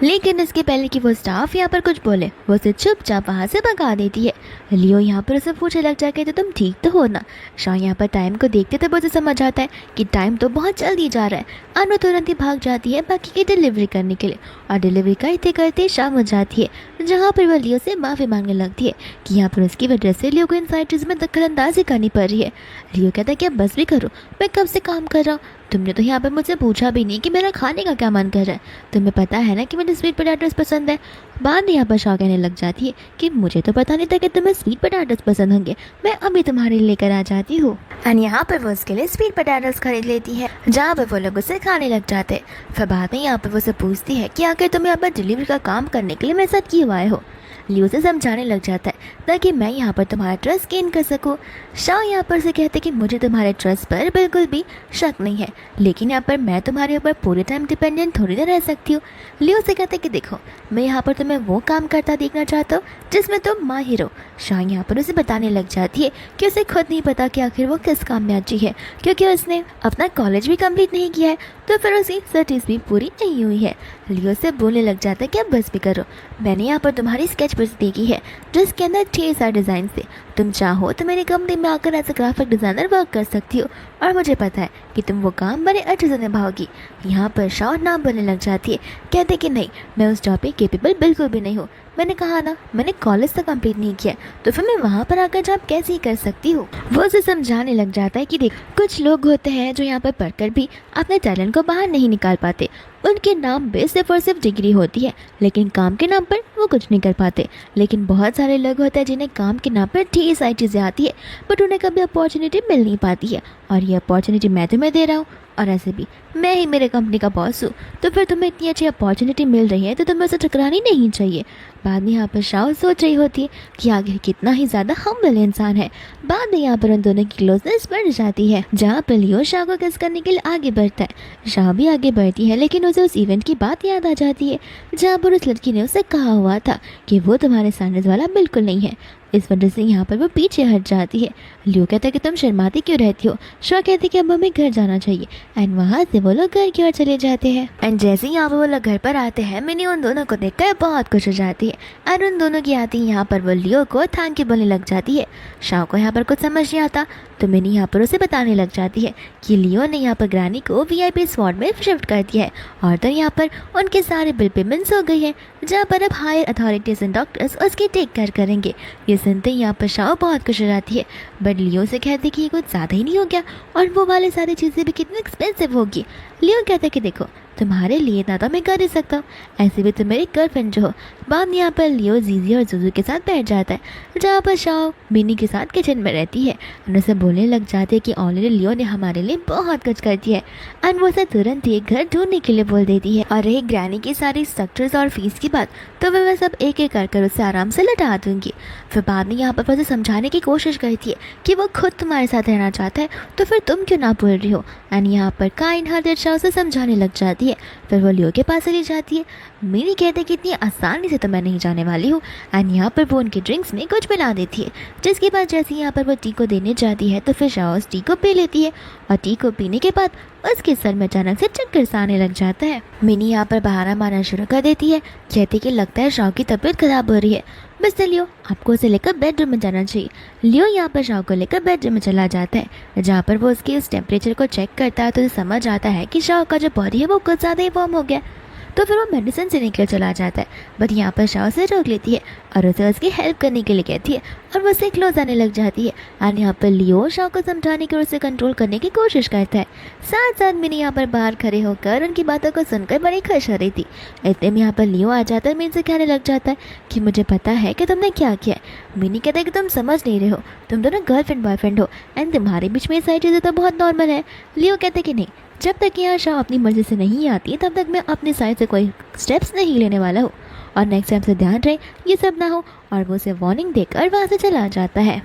लेकिन इसके पहले कि वो स्टाफ यहाँ पर कुछ बोले, वो उसे चुपचाप वहाँ से भगा देती है। लियो यहाँ पर उसे पूछने लग जाके तो तुम ठीक तो हो ना। शॉ यहाँ पर टाइम को देखते तब उसे समझ आता है कि टाइम तो बहुत जल्दी जा रहा है। अनु तुरंत ही भाग जाती है बाकी की डिलीवरी करने के लिए, और डिलीवरी करते करते शाम हो जाती है, जहाँ पर वह लियो से माफ़ी मांगने लगती है कि यहाँ पर उसकी वजह से लियो को इन सारी चीज़ में दखल अंदाजी करनी पड़ रही है। लियो कहता है कि अब बस भी करो, मैं कब से काम कर रहा हूँ, तुमने तो यहाँ पर मुझसे पूछा भी नहीं कि मेरा खाने का क्या मन कर रहा है, तुम्हें पता है ना कि मुझे स्वीट पोटैटोस पसंद है। बाद में यहाँ पर शॉ कहने लग जाती है कि मुझे तो पता नहीं था कि तुम्हें स्वीट पोटैटोस पसंद होंगे, मैं अभी तुम्हारे लिए लेकर आ जाती हूँ। और यहाँ पर वो उसके लिए स्वीट पोटैटोस खरीद लेती है, जहाँ पर वो लोग उसे खाने लग जाते हैं। फिर बाद में यहाँ पर वो उसे पूछती है कि आखिर तुम्हें यहाँ पर डिलीवरी का काम करने के लिए मेरे साथ क्यों आए हो। लियो से समझाने लग जाता है ताकि मैं यहाँ पर तुम्हारा ट्रस्ट गेन कर सकूँ। शॉ यहाँ पर से कहते कि मुझे तुम्हारे ट्रस्ट पर बिल्कुल भी शक नहीं है, लेकिन यहाँ पर मैं तुम्हारे ऊपर पूरे टाइम डिपेंडेंट थोड़ी ना रह सकती हूँ। लियो से कहते कि देखो, मैं यहाँ पर तुम्हें वो काम करता देखना चाहता हूँ जिसमें तुम माहिर हो। शॉ यहाँ पर उसे बताने लग जाती है कि उसे खुद नहीं पता कि आखिर वो किस काम में अच्छी है, क्योंकि उसने अपना कॉलेज भी कंप्लीट नहीं किया है, तो फिर उसकी स्टडीज़ भी पूरी नहीं हुई है। लियो से बोलने लग जाता है कि अब बस भी करो, मैंने यहाँ पर तुम्हारी स्केच बुक देखी है जिसके अंदर 6 सारे डिज़ाइन थे, तुम चाहो तो मेरी कंपनी में आकर as a graphic designer work कर सकती हो, और मुझे पता है कि तुम वो काम बड़े अच्छे से निभाओगी। यहाँ पर शॉ ना बोलने लग जाती है, कहते कि नहीं, मैं उस जॉब पे केपेबल बिल्कुल भी नहीं हूँ। मैंने कहा ना, मैंने कॉलेज तक कंप्लीट नहीं किया, तो फिर मैं वहाँ पर आकर जॉब कैसे ही कर सकती हूँ। वो उसे समझाने लग जाता है कि देख, कुछ लोग होते हैं जो यहाँ पर पढ़कर भी अपने टैलेंट को बाहर नहीं निकाल पाते, उनके नाम पे सिर्फ और सिर्फ डिग्री होती है, लेकिन काम के नाम पर वो कुछ नहीं कर पाते। लेकिन बहुत सारे लोग होते हैं जिन्हें काम के नाम पर ढेर सारी चीज़ें आती है, बट उन्हें कभी अपॉर्चुनिटी मिल नहीं पाती है, और ये अपॉर्चुनिटी मैं तुम्हें दे रहा हूँ, और ऐसे भी मैं ही मेरे कंपनी का बॉस हूँ, तो फिर तुम्हें इतनी अच्छी अपॉर्चुनिटी मिल रही है तो तुम्हें उसे ठुकरानी नहीं चाहिए। बाद में यहाँ पर शाह सोच रही होती है कि आखिर कितना ही ज़्यादा हम्बल इंसान है। बाद में यहाँ पर उन दोनों की क्लोजनेस बढ़ जाती है, जहाँ पर लियो शाह को किस करने के लिए आगे बढ़ता है। शाह भी आगे बढ़ती है, लेकिन उसे उस इवेंट की बात याद आ जाती है जहाँ पर उस लड़की ने उसे कहा हुआ था कि वो तुम्हारे स्टैंडर्ड्स वाला बिल्कुल नहीं है। इस वजह से यहाँ पर वो पीछे हट जाती है। लियो कहता है कि तुम शर्माती क्यों रहती हो। शॉ कहती है कि अब हमें घर जाना चाहिए, एंड वहाँ से वो लोग घर की ओर चले जाते हैं। एंड जैसे ही यहाँ पर वो लोग घर पर आते हैं, मिनी उन दोनों को देखकर बहुत खुश हो जाती है, एंड उन दोनों की आती है यहाँ पर वो लियो को थैंक यू बोलने लग जाती है। शॉ को यहाँ पर कुछ समझ नहीं आता, तो मिनी यहाँ पर उसे बताने लग जाती है कि लियो ने यहाँ पर ग्रैनी को VIP स्पॉट में शिफ्ट कर दिया है, और तो यहाँ पर उनके सारे बिल पेमेंट्स हो गई हैं, जहाँ पर अब हायर अथॉरिटीज एंड डॉक्टर्स उसकी टेक केयर करेंगे। ये सुनते ही यहाँ पर शाह बहुत खुश हो जाती है, बट लियो से कहती कि ये कुछ ज़्यादा ही नहीं हो गया, और वो वाले सारी चीज़ें भी कितनी एक्सपेंसिव होगी। लियो कहता है कि देखो, तुम्हारे लिए इतना तो मैं कर ही सकता हूँ, ऐसे भी तुम मेरी गर्लफ्रेंड जो हो। बाद में यहाँ पर लियो जीजी और जुजू के साथ बैठ जाता है, जहाँ पर शाह मिनी के साथ किचन में रहती है, और उसे बोलने लग जाती है कि ऑलरेडी लियो ने हमारे लिए बहुत कुछ कर दिया है, एंड वो उसे तुरंत ही एक घर ढूंढने के लिए बोल देती है। और रही ग्रैनी की सारी स्ट्रक्चर्स और फीस की बात, तो मैं सब एक एक कर उससे आराम से लौटा दूंगी। फिर बाद में यहाँ पर उसे समझाने की कोशिश करती है कि वो खुद तुम्हारे साथ रहना चाहता है, तो फिर तुम क्यों ना बोल रही हो। एंड यहाँ पर काइंड हार्टेड शाह उसे समझाने लग जाती है। फिर वो लियो के पास चली जाती है। मिनी कहते हैं कि इतनी आसानी से तो मैं नहीं जाने वाली हूँ, एंड यहाँ पर वो उनके ड्रिंक्स में कुछ मिला देती है, जिसके बाद जैसे यहाँ पर वो टी को देने जाती है, तो फिर शाह उस टी को पी लेती है, और टी को पीने के बाद उसके सर में अचानक से चक्कर सा आने लग जाता है। मिनी यहाँ पर बहाना मारना शुरू कर देती है, कहती कि लगता है शाह की तबीयत खराब हो रही है, बस लियो आपको उसे लेकर बेडरूम में जाना चाहिए। लियो यहाँ पर शाह को लेकर बेडरूम में चला जाता है, जहाँ पर वो उसके उस टेम्परेचर को चेक करता है, तो उसे समझ आता है कि शाह का जो बॉडी है वो कुछ ज़्यादा ही वार्म हो गया, तो फिर वो मेडिसिन से निकल चला जाता है। बट यहाँ पर शाह उसे रोक लेती है और उसे उसकी हेल्प करने के लिए कहती है, और वो उससे क्लोज आने लग जाती है। और यहाँ पर लियो शाह को समझाने की और उसे कंट्रोल करने की कोशिश करता है। साथ साथ मिनी यहाँ पर बाहर खड़े होकर उनकी बातों को सुनकर बड़ी खुश हो रही थी। इतने में यहाँ पर लियो आ जाता है, मिनी से कहने लग जाता है कि मुझे पता है कि तुमने क्या किया है। मिनी कहता है कि तुम समझ नहीं रहे हो, तुम दोनों गर्लफ्रेंड बॉयफ्रेंड हो, एंड तुम्हारे बीच में ये सारी चीज़ें तो बहुत नॉर्मल है। लियो कहते हैं कि नहीं, जब तक यहाँ शाह अपनी मर्जी से नहीं आती तब तक मैं अपनी साइड से कोई स्टेप्स नहीं लेने वाला हूँ, और नेक्स्ट टाइम से ध्यान रहे ये सब ना हो। और वो उसे वार्निंग देकर वहाँ से चला जाता है।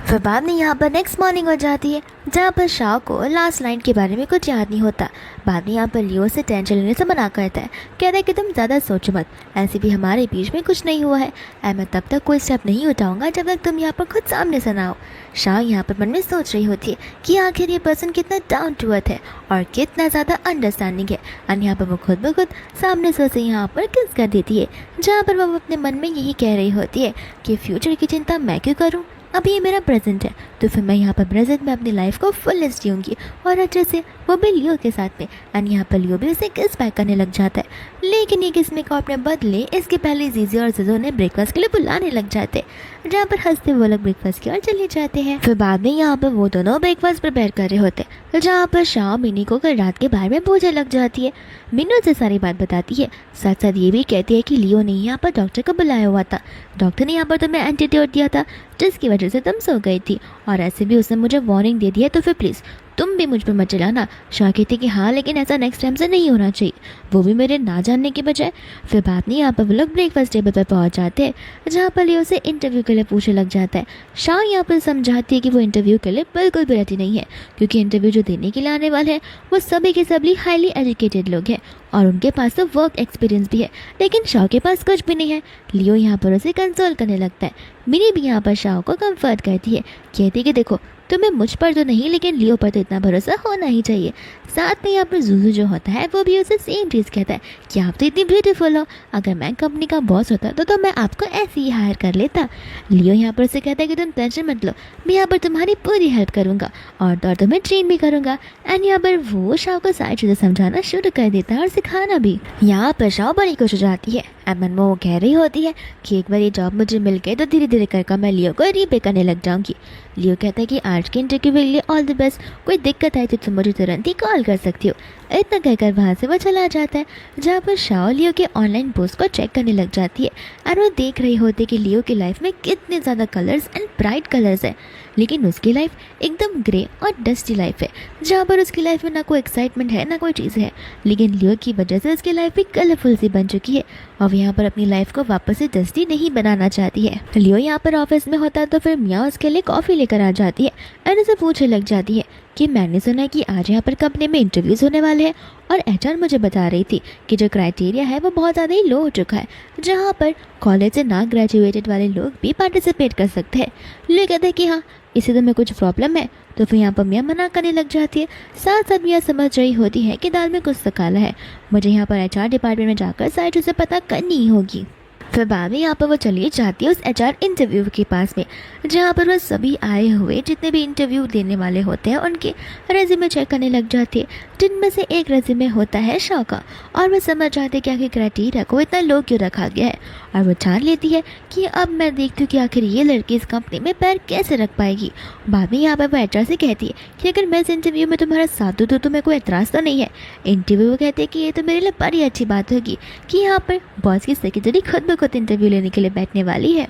फिर बाद में यहाँ पर नेक्स्ट मॉर्निंग हो जाती है, जहाँ पर शाह को लास्ट नाइट के बारे में कुछ याद नहीं होता। बाद में यहाँ पर लियो से टेंशन लेने से मना करता है, कहता है कि तुम ज़्यादा सोचो मत, ऐसे भी हमारे बीच में कुछ नहीं हुआ है एंड मैं तब तक कोई स्टेप नहीं उठाऊंगा जब तक तुम यहाँ पर खुद सामने से ना हो। शाह यहाँ पर मन में सोच रही होती है कि आखिर ये पर्सन कितना डाउन टू अर्थ है और कितना ज़्यादा अंडरस्टैंडिंग है। और यहाँ पर वो खुद ब खुद सामने से उसे यहाँ पर किस कर देती है, जहाँ पर वो अपने मन में यही कह रही होती है कि फ्यूचर की चिंता मैं क्यों करूँ, अभी ये मेरा प्रेजेंट है तो फिर मैं यहाँ पर प्रेजेंट में अपनी लाइफ को फुलेस्ट जीऊँगी और अच्छे से, वो भी लियो के साथ में। एंड यहाँ पर लियो भी उसे किस बैक करने लग जाता है, लेकिन ये किस में को अपने बदले इसके पहले जीजी और जिजो ने ब्रेकफास्ट के लिए बुलाने लग जाते हैं, जहाँ पर हंसते वो लोग ब्रेकफास्ट की ओर चले जाते हैं। फिर बाद में यहाँ पर वो दोनों ब्रेकफास्ट प्रिपेयर कर रहे होते हैं, जहाँ पर शाह मिनी को कल रात के बारे में पूछने लग जाती है। मिनी उसे सारी बात बताती है, साथ साथ ये भी कहती है कि लियो ने यहाँ पर डॉक्टर को बुलाया हुआ था, डॉक्टर ने यहाँ पर तुम्हें एंटीडोट दिया था जिसकी वजह से तुम सो गई थी और ऐसे भी उसने मुझे वार्निंग दे दी है, तो फिर प्लीज़ तुम भी मुझ पर मत चलाना। शाह कहती कि हाँ लेकिन ऐसा नेक्स्ट टाइम से नहीं होना चाहिए, वो भी मेरे ना जानने के बजाय। फिर बात नहीं, यहाँ पर वो लोग ब्रेकफास्ट टेबल पर पहुँच जाते हैं, जहाँ पर लियो से इंटरव्यू के लिए पूछने लग जाता है। शाह यहाँ पर समझाती है कि वो इंटरव्यू के लिए बिल्कुल भी रेडी नहीं है, क्योंकि इंटरव्यू जो देने के लिए आने वाले हैं वो सभी के सभी हाईली एजुकेटेड लोग हैं और उनके पास तो वर्क एक्सपीरियंस भी है, लेकिन शाह के पास कुछ भी नहीं है। लियो यहाँ पर उसे कंसोल करने लगता है। मिनी भी यहाँ पर शाह को कंफर्ट करती है, कहती है कि देखो तुम्हें मुझ पर तो नहीं लेकिन लियो पर तो इतना भरोसा होना ही चाहिए। साथ में यहाँ पर जुजू जो होता है वो भी उसे सेम चीज़ कहता है कि आप तो इतनी ब्यूटीफुल हो, अगर मैं कंपनी का बॉस होता तो मैं आपको ऐसे ही हायर कर लेता। लियो यहाँ पर उसे कहता है कि तुम टेंशन मत लो, मैं यहाँ पर तुम्हारी पूरी हेल्प करूँगा और तुम्हें ट्रेन भी करूँगा। एंड यहाँ पर वो शाह को सारी चीज़ें समझाना शुरू कर देता है और सिखाना भी। यहाँ पर शाह बड़ी खुश हो जाती है। एमन वो कह रही होती है कि एक बार ये जॉब मुझे मिल गई तो धीरे धीरे कर मैं लियो को रीपे करने लग जाऊँगी। लियो कहता है कि आज के इंटरव्यू के लिए ऑल द बेस्ट, कोई दिक्कत आए तो तुम मुझे तुरंत ही कॉल कर सकती हो। इतना कहकर वहाँ से वो चला जाता है, जहाँ पर शाह लियो के ऑनलाइन पोस्ट को चेक करने लग जाती है और वो देख रही होती है कि लियो की लाइफ में कितने ज़्यादा कलर्स एंड ब्राइट कलर्स है, लेकिन उसकी लाइफ एकदम ग्रे और डस्टी लाइफ है, जहाँ पर उसकी लाइफ में ना कोई एक्साइटमेंट है ना कोई चीज़ है। लेकिन लियो की वजह से उसकी लाइफ भी कलरफुल सी बन चुकी है और यहाँ पर अपनी लाइफ को वापस से डस्टी नहीं बनाना चाहती है। लियो यहाँ पर ऑफिस में होता है तो फिर मिया उसके लिए कॉफ़ी लेकर आ जाती है और उसे पूछने लग जाती है कि मैंने सुना कि आज यहाँ पर कंपनी में इंटरव्यूज़ होने वाले हैं और एचआर मुझे बता रही थी कि जो क्राइटेरिया है वो बहुत ज़्यादा ही लो हो चुका है, जहाँ पर कॉलेज से ना ग्रेजुएटेड वाले लोग भी पार्टिसिपेट कर सकते हैं। लियो कहते हैं कि हाँ इसे तो में कुछ प्रॉब्लम है, तो फिर यहाँ पर मियाँ मना करने लग जाती है। साथ साथ मियाँ समझ रही होती है कि दाल में कुछ तो काला है, मुझे यहाँ पर एचआर डिपार्टमेंट में जाकर सारी चीज़ें पता करनी ही होगी। फिर बाद में यहाँ पर वो चली जाती है उस एचआर इंटरव्यू के पास में, जहाँ पर वो सभी आए हुए जितने भी इंटरव्यू देने वाले होते हैं उनके रेज्यूमे चेक करने लग जाती है, जिनमें से एक रेज्यूमे होता है शाह का। और वो समझ जाते कि आखिर क्राइटेरिया को इतना लो क्यों रखा गया है और वो जान लेती है कि अब मैं देखती हूँ कि आखिर ये लड़की इस कंपनी में पैर कैसे रख पाएगी। बाद में यहाँ पर वो एचआर से कहती है कि अगर मैं इस इंटरव्यू में तुम्हारा साथ दूँ तो तुम्हें कोई एतराज़ तो नहीं है। इंटरव्यू वो कहते हैं कि ये तो मेरे लिए बड़ी अच्छी बात होगी कि यहाँ पर बॉस की सेक्रेटरी खुद ब खुद इंटरव्यू लेने के लिए बैठने वाली है।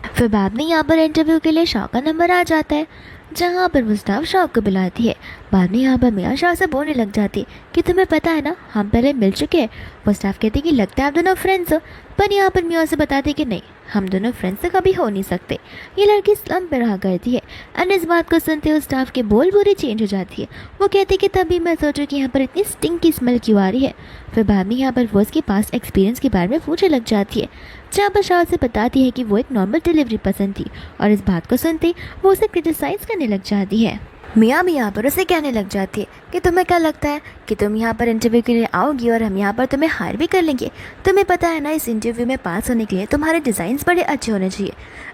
फिर बाद में यहाँ पर इंटरव्यू के लिए शाह का नंबर आ जाता है, जहाँ पर वो स्टाफ शाह को बुलाती है। बाद में यहाँ पर मियाँ शाह से बोलने लग जाती कि तुम्हें पता है ना हम पहले मिल चुके हैं। वो स्टाफ कहती कि लगता है आप दोनों फ्रेंड्स हो, पर यहाँ पर मियाँ से बताती कि नहीं हम दोनों फ्रेंड्स तो कभी हो नहीं सकते। ये लड़की स्लम पे रहा करती है। और इस बात को सुनते हुए स्टाफ के बोल पूरी चेंज हो जाती है। वो कहती कि तभी मैं सोचूं कि यहाँ पर इतनी स्टिंग की स्मेल क्यों आ रही है। फिर बाद में यहाँ पर वो उसके पास एक्सपीरियंस के बारे में पूछने लग जाती है, जहाँ पर शाह से बताती है कि वो एक नॉर्मल डिलीवरी पर्सन थी और इस बात को सुनते वो उसे क्रिटिसाइज करने लग जाती है। मियाँ भी यहाँ पर उसे कहने लग जाती है कि तुम्हें क्या लगता है कि तुम यहाँ पर इंटरव्यू के लिए आओगी और हम यहाँ पर तुम्हें हायर भी कर लेंगे। तुम्हें पता है ना इस इंटरव्यू में पास होने के लिए तुम्हारे डिज़ाइंस बड़े अच्छे होने चाहिए,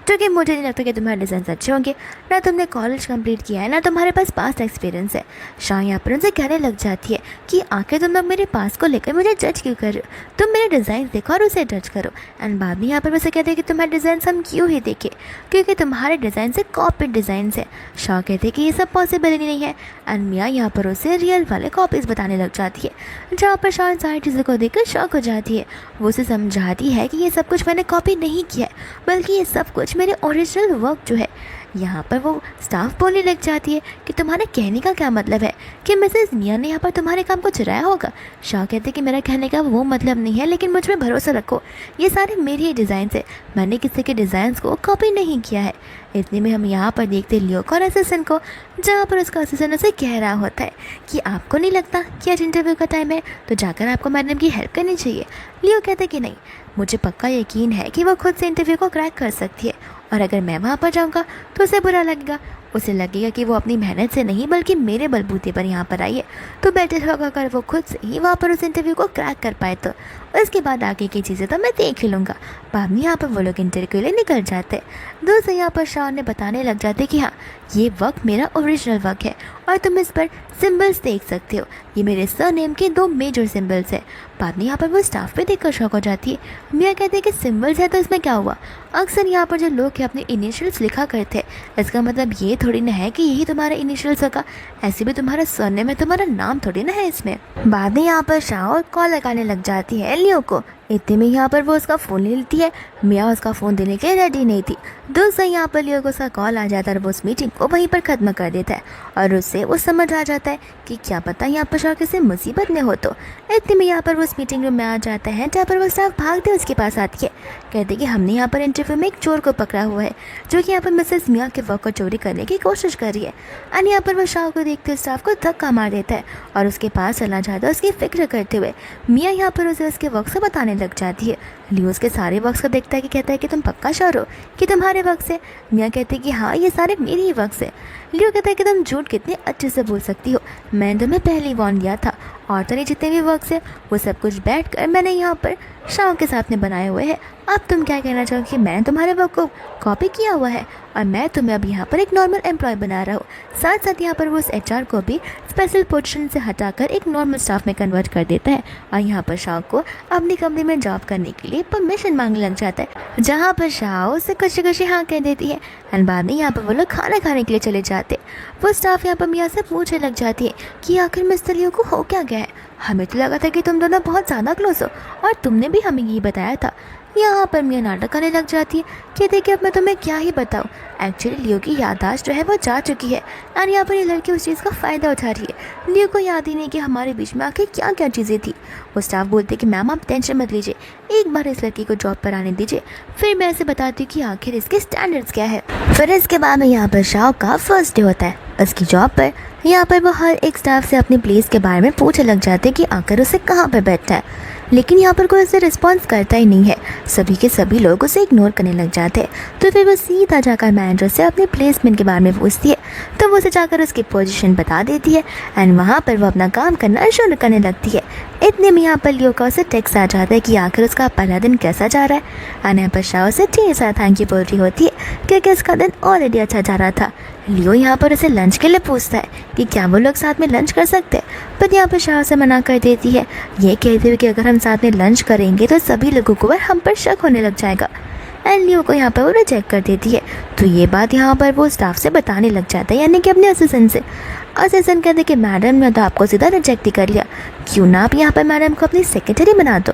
जो कि मुझे नहीं लगता कि तुम्हारे डिज़ाइंस अच्छे होंगे। ना तुमने कॉलेज कंप्लीट किया है ना तुम्हारे पास पास्ट एक्सपीरियंस है। शाह यहाँ पर उनसे कहने लग जाती है कि आखिर तुम लोग मेरे पास को लेकर मुझे जज क्यों कर रहे हो, तुम मेरे डिज़ाइन देखो और उसे जज करो। एंड बाद में यहाँ पर वैसे कहते हैं कि तुम्हारे डिज़ाइंस हम क्यों ही देखें, क्योंकि तुम्हारे डिज़ाइन से कॉपी डिज़ाइन है। शाह कहते हैं कि ये सब पॉसिबल ही नहीं है। एंड मियाँ यहाँ पर उसे रियल वाले कॉपीज़ बताने लग जाती है, जहाँ पर शाह सारी चीज़ों को देखकर शॉक हो जाती है। वो उसे समझाती है कि ये सब कुछ मैंने कॉपी नहीं किया है, बल्कि ये सब कुछ मेरे ओरिजिनल वर्क जो है यहाँ पर वो स्टाफ बोलने लग जाती है कि तुम्हारे कहने का क्या मतलब है कि मिसेस मिया ने यहाँ पर तुम्हारे काम को चुराया होगा। शाह कहते कि मेरा कहने का वो मतलब नहीं है, लेकिन मुझ में भरोसा रखो, ये सारे मेरे ही डिज़ाइन है, मैंने किसी के डिज़ाइंस को कॉपी नहीं किया है। इतने में हम यहाँ पर देखते लियो और असिस्टेंट को, जहाँ पर उसका असिस्टेंट उसे कह रहा होता है कि आपको नहीं लगता कि आज इंटरव्यू का टाइम है, तो जाकर आपको मैडम की हेल्प करनी चाहिए। लियो कहते कि नहीं, मुझे पक्का यकीन है कि वो खुद से इंटरव्यू को क्रैक कर सकती है, और अगर मैं वहाँ पर जाऊँगा तो उसे बुरा लगेगा, उसे लगेगा कि वो अपनी मेहनत से नहीं बल्कि मेरे बलबूते पर यहाँ पर आई है। तो बेटर होगा अगर वो खुद से ही वहाँ पर उस इंटरव्यू को क्रैक कर पाए तो। उसके बाद आगे की चीज़ें तो मैं देख ही लूँगा। बाद में यहाँ पर वो लोग इंटरव्यू के लिए निकल जाते। दोस्तों यहाँ पर शाह ने बताने लग जाते कि हाँ, ये वर्क मेरा ओरिजिनल वर्क है और तुम इस पर सिंबल्स देख सकते हो, ये मेरे सरनेम के 2 मेजर सिंबल्स है। बाद में यहाँ पर वो स्टाफ पे देखकर शॉक हो जाती है। मियाँ कहते हैं कि सिंबल्स है तो इसमें क्या हुआ, अक्सर यहाँ पर जो लोग अपने इनिशियल्स लिखा करते हैं, इसका मतलब ये थोड़ी ना है कि यही तुम्हारा इनिशियल्स होगा, ऐसे भी तुम्हारा सरनेम है, तुम्हारा नाम थोड़ी ना है इसमें। बाद में यहाँ पर शाह कॉल लगाने लग जाती है लियो को। इतने में यहाँ पर वो उसका फ़ोन ले लेती है। मियाँ उसका फ़ोन देने के लिए रेडी नहीं थी। दोस्तों यहाँ पर लियो को उसका कॉल आ जाता है और वो उस मीटिंग को वहीं पर ख़त्म कर देता है, और उससे वो समझ आ जाता है कि क्या पता यहाँ पर शाह किसी मुसीबत में हो। तो इतने में यहाँ पर वो उस मीटिंग रूम में आ जाता है, जहाँ पर वो स्टाफ भागते उसके पास आती है। कहते कि हमने यहाँ पर इंटरव्यू में एक चोर को पकड़ा हुआ है, जो कि यहाँ पर मिसेस मियाँ के वर्क को चोरी करने की कोशिश कर रही है। और यहाँ पर वो शाह को देखते हुए स्टाफ को धक्का मार देता है और उसके पास चला जाता है उसकी फिक्र करते हुए। मियाँ यहाँ पर उसे उसके वर्क से बताने लग जाती है। लियो उसके सारे वर्क्स को देखता है कि कहता है कि तुम पक्का श्योर हो कि तुम्हारे वर्क्स है। मियाँ कहते हैं कि हाँ, ये सारे मेरे ही वर्क्स है। लियो कहता है कि तुम झूठ कितने अच्छे से बोल सकती हो, मैंने तुम्हें पहले ही वार्न दिया था, और तेरे जितने भी वर्क्स है वो सब कुछ बैठकर मैंने यहाँ पर शाह के साथ में बनाए हुए हैं। अब तुम क्या कहना चाहो कि मैंने तुम्हारे वर्क को कॉपी किया हुआ है और मैं तुम्हें अब यहाँ पर एक नॉर्मल एम्प्लॉय बना रहा हूँ। साथ साथ यहाँ पर वो उस एचआर को भी स्पेशल पोजीशन से हटाकर एक नॉर्मल स्टाफ में कन्वर्ट कर देता है, और यहाँ पर शाह को अपनी कंपनी में जॉब करने के लिए परमिशन मांगने लग जाता है, जहाँ पर शाह उसे खुशी खुशी हाँ कह देती है। एंड बाद में यहाँ पर वो लोग खाना खाने के लिए चले जाते। वो स्टाफ यहाँ पर मियाँ से पूछने लग जाती है कि आखिर मिस्टर लियो को हो क्या गया है, हमें तो लगा था कि तुम दोनों बहुत ज़्यादा क्लोज हो और तुमने भी हमें यही बताया था। यहाँ पर मियाँ नाटक करने लग जाती है कि देखिए अब मैं तुम्हें क्या ही बताऊँ, एक्चुअली लियो की याददाश्त जो है वो जा चुकी है, और यहाँ पर ये लड़की उस चीज़ का फ़ायदा उठा रही है। लियो को याद ही नहीं कि हमारे बीच में आखिर क्या क्या चीज़ें थी। वो स्टाफ बोलते कि मैम आप टेंशन मत लीजिए, एक बार इस लड़की को जॉब पर आने दीजिए, फिर मैं ऐसे बताती हूँ कि आखिर इसके स्टैंडर्ड्स क्या है। फिर इसके बाद में यहाँ पर शाह का फर्स्ट डे होता है उसकी जॉब पर। यहाँ पर वो हर एक स्टाफ से अपनी प्लेस के बारे में पूछने लग जाते कि आखिर उसे कहाँ पर बैठना है, लेकिन यहाँ पर कोई उसे रिस्पॉन्स करता ही नहीं है। सभी के सभी लोग उसे इग्नोर करने लग जाते हैं। तो फिर वो सीधा जाकर मैनेजर से अपने प्लेसमेंट के बारे में पूछती है, तो वो उसे जाकर उसकी पोजीशन बता देती है, एंड वहाँ पर वो अपना काम करना शुरू करने लगती है। इतने में यहाँ पर लियो का उसे टेक्स्ट आ जाता है कि आखिर उसका पहला दिन कैसा जा रहा है। और यहाँ पर शाह उसे ढेर सारा थैंक यू बोल रही होती है क्योंकि उसका दिन ऑलरेडी अच्छा जा रहा था। लियो यहाँ पर उसे लंच के लिए पूछता है कि क्या वो लोग साथ में लंच कर सकते हैं, पर यहाँ पर शाह से मना कर देती है, ये कहते हुए कि अगर हम साथ में लंच करेंगे तो सभी लोगों को हम पर शक होने लग जाएगा। एंड लियो को यहाँ पर वो रिजेक्ट कर देती है। तो ये बात यहाँ पर वो स्टाफ से बताने लग जाता है, यानी कि अपने असिस्टेंट से। असिस्टेंट कहते कि मैडम ने तो आपको सीधा रिजेक्ट ही कर लिया, क्यों ना आप यहाँ पर मैडम को अपनी सेक्रेटरी बना दो।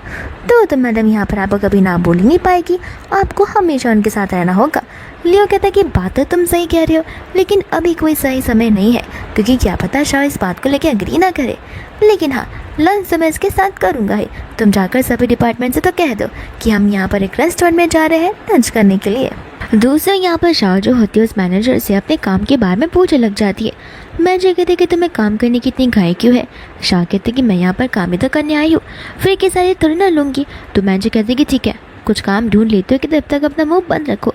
तो मैडम यहाँ पर आपको कभी ना बोल ही नहीं पाएगी, आपको हमेशा उनके साथ रहना होगा। लियो कहता है कि बात तो तुम सही कह रहे हो, लेकिन अभी कोई सही समय नहीं है, क्योंकि क्या पता शाह इस बात को लेकर अग्री ना करे। लेकिन हाँ, लंच तो मैं इसके साथ करूँगा ही। तुम जाकर सभी डिपार्टमेंट से तो कह दो कि हम यहाँ पर एक रेस्टोरेंट में जा रहे हैं लंच करने के लिए। दूसरा यहाँ पर शाह जो होती है उस मैनेजर से अपने काम के बारे में पूछने लग जाती है। मैनेजर कहते कि तुम्हें काम करने की इतनी घाई क्यों है। शाह कहते कि मैं यहाँ पर काम ही तो करने आई हूँ, फिर के सारे थोड़ी ना लूँगी। तो मैनेजर कहते कि ठीक है, कुछ काम ढूंढ लेते हो कि तब तक अपना मुंह बंद रखो।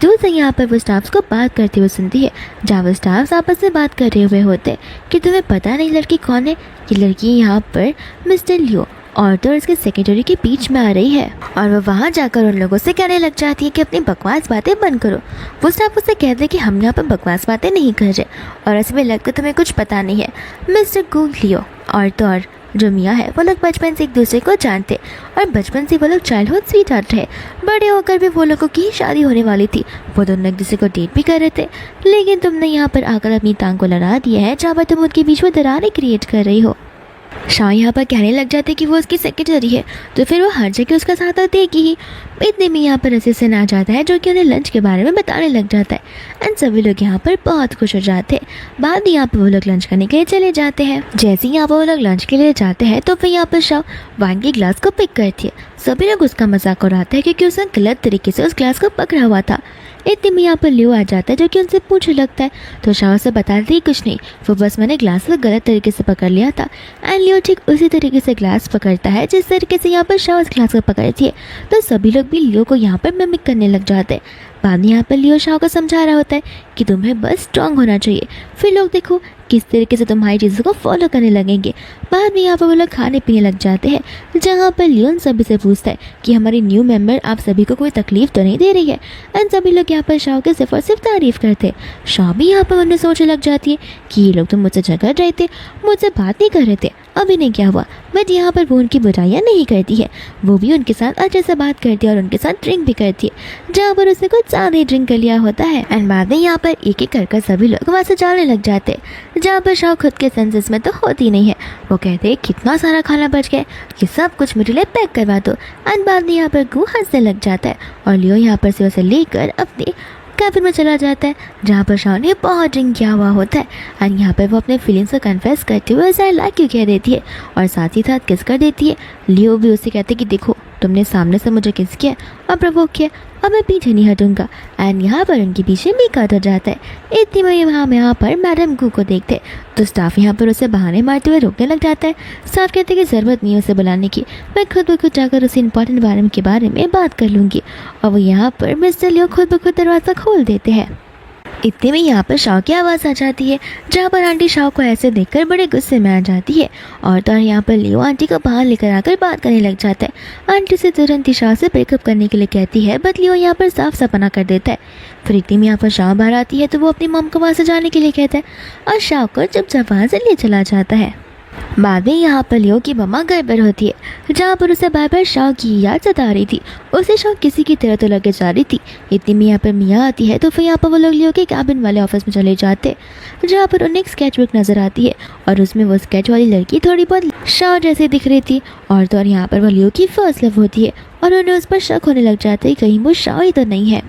दूसरे यहाँ पर वो स्टाफ्स को बात करते हुए सुनती है, जहाँ वो स्टाफ्स आपस में बात कर रहे हुए होते कि तुम्हें पता नहीं लड़की कौन है। ये लड़की यहाँ पर मिस्टर लियो और तो इसके सेक्रेटरी के बीच में आ रही है, और वो वहाँ जाकर उन लोगों से कहने लग जाती है कि अपनी बकवास बातें बंद करो। वो स्टाफ उससे कहते हैं कि हम यहाँ पर बकवास बातें नहीं कर रहे, और ऐसे में लगता तुम्हें कुछ पता नहीं है। मिस्टर गू लियो और तो और जो मियाँ है वो लोग बचपन से एक दूसरे को जानते, और बचपन से वो लोग चाइल्डहुड स्वीट हार्ट रहे। बड़े होकर भी वो लोगों की शादी होने वाली थी, वो दोनों एक दूसरे को डेट भी कर रहे थे। लेकिन तुमने यहाँ पर आकर अपनी टांग को लड़ा दिया है, जहाँ पर तुम उनके बीच में दरारें क्रिएट कर रही हो। शाह यहाँ पर कहने लग जाते कि वो उसकी सेक्रेटरी है, तो फिर वो हर जगह उसका साथ देगी ही। इतने में यहाँ पर असिस्टेंट आ जाता है जो कि उन्हें लंच के बारे में बताने लग जाता है एंड सभी लोग यहाँ पर बहुत खुश हो जाते हैं। बाद में यहाँ पर वो लोग लंच करने के लिए चले जाते हैं। जैसे ही यहाँ पर वो लोग लंच के लिए जाते हैं तो फिर यहाँ पर शाह वाइन के ग्लास को पिक करती है। सभी लोग उसका मजाक उड़ाते हैं क्योंकि उसने गलत तरीके से उस ग्लास को पकड़ा हुआ था। इतने में यहाँ पर लियो आ जाता है जो कि उनसे पूछने लगता है, तो शाह उसे बताती है कुछ नहीं, वो बस मैंने ग्लास को गलत तरीके से पकड़ लिया था। एंड लियो ठीक उसी तरीके से ग्लास पकड़ता है जिस तरीके से यहाँ पर शाह उस ग्लास को पकड़ती है। तो सभी लोग भी लियो को यहाँ पर मिमिक करने लग जाते हैं। बाद में यहाँ पर लियो शाह को समझा रहा होता है कि तुम्हें बस स्ट्रांग होना चाहिए, फिर लोग देखो किस तरीके से तुम्हारी चीज़ों को फॉलो करने लगेंगे। बाद में यहाँ पर वो लोग खाने पीने लग जाते हैं जहाँ पर लियोन सभी से पूछता है कि हमारी न्यू मेंबर आप सभी को कोई तकलीफ तो नहीं दे रही है। एंड सभी लोग यहाँ पर शाह के सिर्फ और सिर्फ तारीफ करते हैं। शाह भी यहाँ पर उन्हें सोचने लग जाती है कि ये लोग तो मुझसे झगड़ रहे थे, मुझसे बात नहीं कर रहे थे, अभी नहीं क्या हुआ। बट यहाँ पर वो उनकी बुराइयाँ नहीं करती है, वो भी उनके साथ अच्छे से बात करती है और उनके साथ ड्रिंक भी करती है जहाँ पर उसने कुछ ज़्यादा ही ड्रिंक कर लिया होता है। एंड बाद में यहाँ पर एक एक कर सभी लोग वहाँ से जाने लग जाते हैं जहाँ पर शाह खुद के सेंसेस में तो होती नहीं है। वो कहते हैं कितना सारा खाना बच गया, ये सब कुछ मेरे लिए पैक करवा दो। एंड बाद में यहाँ पर गू हंसने लग जाता है और लियो यहाँ पर से उसे लेकर अपने कैबिन में चला जाता है जहाँ पर शाह ने बहुत ड्रिंक किया हुआ होता है। एंड यहाँ पर वो अपने फीलिंग्स को कन्फेस करते हुए आई लाइक यू कह देती है और साथ ही साथ किस कर देती है। लियो भी उसे कहते कि देखो तुमने सामने से मुझे किस किया और प्रवोक किया, अब मैं पीछे नहीं हटूंगा। एंड यहाँ पर उनके पीछे भी कट हो जाता है। इतनी में यहाँ पर मैडम गू को देखते तो स्टाफ यहाँ पर उसे बहाने मारते हुए रोकने लग जाता है। स्टाफ कहते हैं कि ज़रूरत नहीं है उसे बुलाने की, मैं खुद ब खुद जाकर उसे इंपॉर्टेंट बारे के बारे में बात कर लूँगी। और वो यहाँ पर मिस्टर लियो खुद ब खुद दरवाज़ा खोल देते हैं। इतने में यहाँ पर शाह की आवाज़ आ जाती है जहाँ पर आंटी शाह को ऐसे देखकर बड़े गुस्से में आ जाती है और तो यहाँ पर लियो आंटी को बाहर लेकर आकर बात करने लग जाता है। आंटी से तुरंत ही शाह से ब्रेकअप करने के लिए कहती है बट लियो यहाँ पर साफ साफ मना कर देता है। फिर इतने में यहाँ पर शाह बाहर आती है तो वो अपनी मॉम को वहाँ से जाने के लिए कहता है और शाह को चुपचाप वहाँ से ले चला जाता है। बाद में यहाँ पर लियो की मम्मा घर पर होती है जहाँ पर उसे बार बार शाह की याद सता रही थी। उसे शाह किसी की तरह तो लगे जा रही थी। इतनी में यहाँ पर मियाँ आती है तो फिर यहाँ पर वो लोग लियो के कैबिन वाले ऑफिस में चले जाते जहाँ पर उन्हें एक स्केच बुक नज़र आती है और उसमें वो स्केच वाली लड़की थोड़ी बहुत शाह जैसे दिख रही थी। और तो और यहाँ पर वो लियो की फर्स्ट लव होती है और उन्हें उस पर शक होने लग जाता है कहीं वो शाह ही तो नहीं है।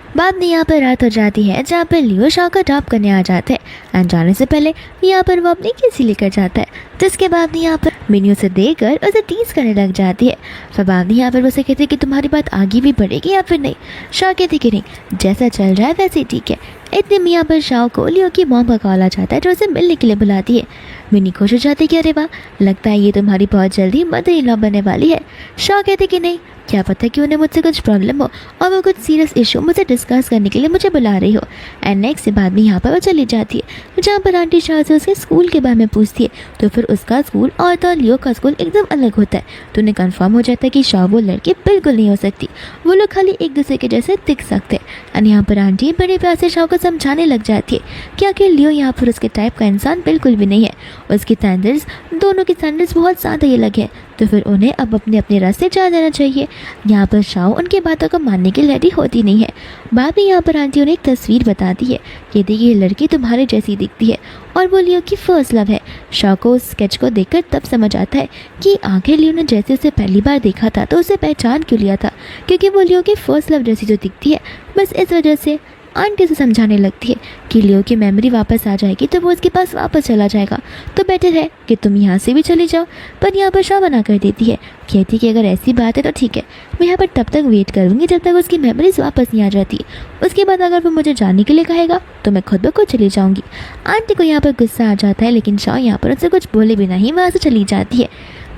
बाद में यहाँ पर रात हो जाती है जहाँ पर लियो शाह को ड्रॉप करने आ जाते हैं एंड जाने से पहले यहाँ पर वो अपनी किसी लेकर जाता है जिसके बाद में यहाँ पर मेन्यू से देकर उसे टीज करने लग जाती है। फिर बाद में यहाँ पर वो उसे कहते कि तुम्हारी बात आगे भी बढ़ेगी या फिर नहीं। शाह कहती कि नहीं, जैसा चल रहा है वैसे ठीक है। इतने में यहाँ पर शाह को लियो की मॉम का कॉल आ जाता है जो उसे मिलने के लिए बुलाती है। मिनी खुश हो जाती कि अरे वाह, लगता है ये तुम्हारी बहुत जल्दी मदर इन लॉ बनने वाली है। शाह कहते कि नहीं, क्या पता कि उन्हें मुझसे कुछ प्रॉब्लम हो और वो कुछ सीरियस इशू मुझे डिस्कस करने के लिए मुझे बुला रही हो। एंड नेक्स्ट बाद में यहाँ पर वो चली जाती है जहाँ पर आंटी शाह से उसके स्कूल के बारे में पूछती है तो फिर उसका स्कूल और तो लियो का स्कूल एकदम अलग होता है। तो उन्हें कन्फर्म हो जाता है कि शाह वो लड़की बिल्कुल नहीं हो सकती, वो लोग खाली एक दूसरे के जैसे दिख सकते हैं। एंड यहाँ पर आंटी बड़े प्यार से शाह को समझाने लग जाती है कि आखिर लियो यहाँ पर उसके टाइप का इंसान बिल्कुल भी नहीं है। उसकी स्टैंडर्ड्स, दोनों की स्टैंडर्ड्स बहुत ज़्यादा ही अलग है, तो फिर उन्हें अब अपने अपने रास्ते जा देना चाहिए। यहाँ पर शाह उनकी बातों को मानने के लिए रेडी होती नहीं है। बाद में यहाँ पर आंटी उन्हें एक तस्वीर बताती है कि देखिए ये लड़की तुम्हारे जैसी दिखती है और वो लियो की फर्स्ट लव है। शाह को उस स्केच को देखकर तब समझ आता है कि आखिर लियो ने जैसे उसे पहली बार देखा था तो उसे पहचान क्यों लिया था, क्योंकि वो लियो की फर्स्ट लव जैसी जो दिखती है। बस इस वजह से आंटी से समझाने लगती है कि लियो की मेमोरी वापस आ जाएगी तो वो उसके पास वापस चला जाएगा, तो बेटर है कि तुम यहाँ से भी चले जाओ। पर यहाँ पर शाह मना कर देती है, कहती कि अगर ऐसी बात है तो ठीक है, मैं यहाँ पर तब तक वेट करूँगी जब तक उसकी मेमोरीज वापस नहीं आ जाती। उसके बाद अगर वो मुझे जाने के लिए कहेगा तो मैं खुद ब खुद चली जाऊँगी। आंटी को यहाँ पर गुस्सा आ जाता है लेकिन शाह यहाँ पर उससे कुछ बोले भी नहीं वहाँ से चली जाती है।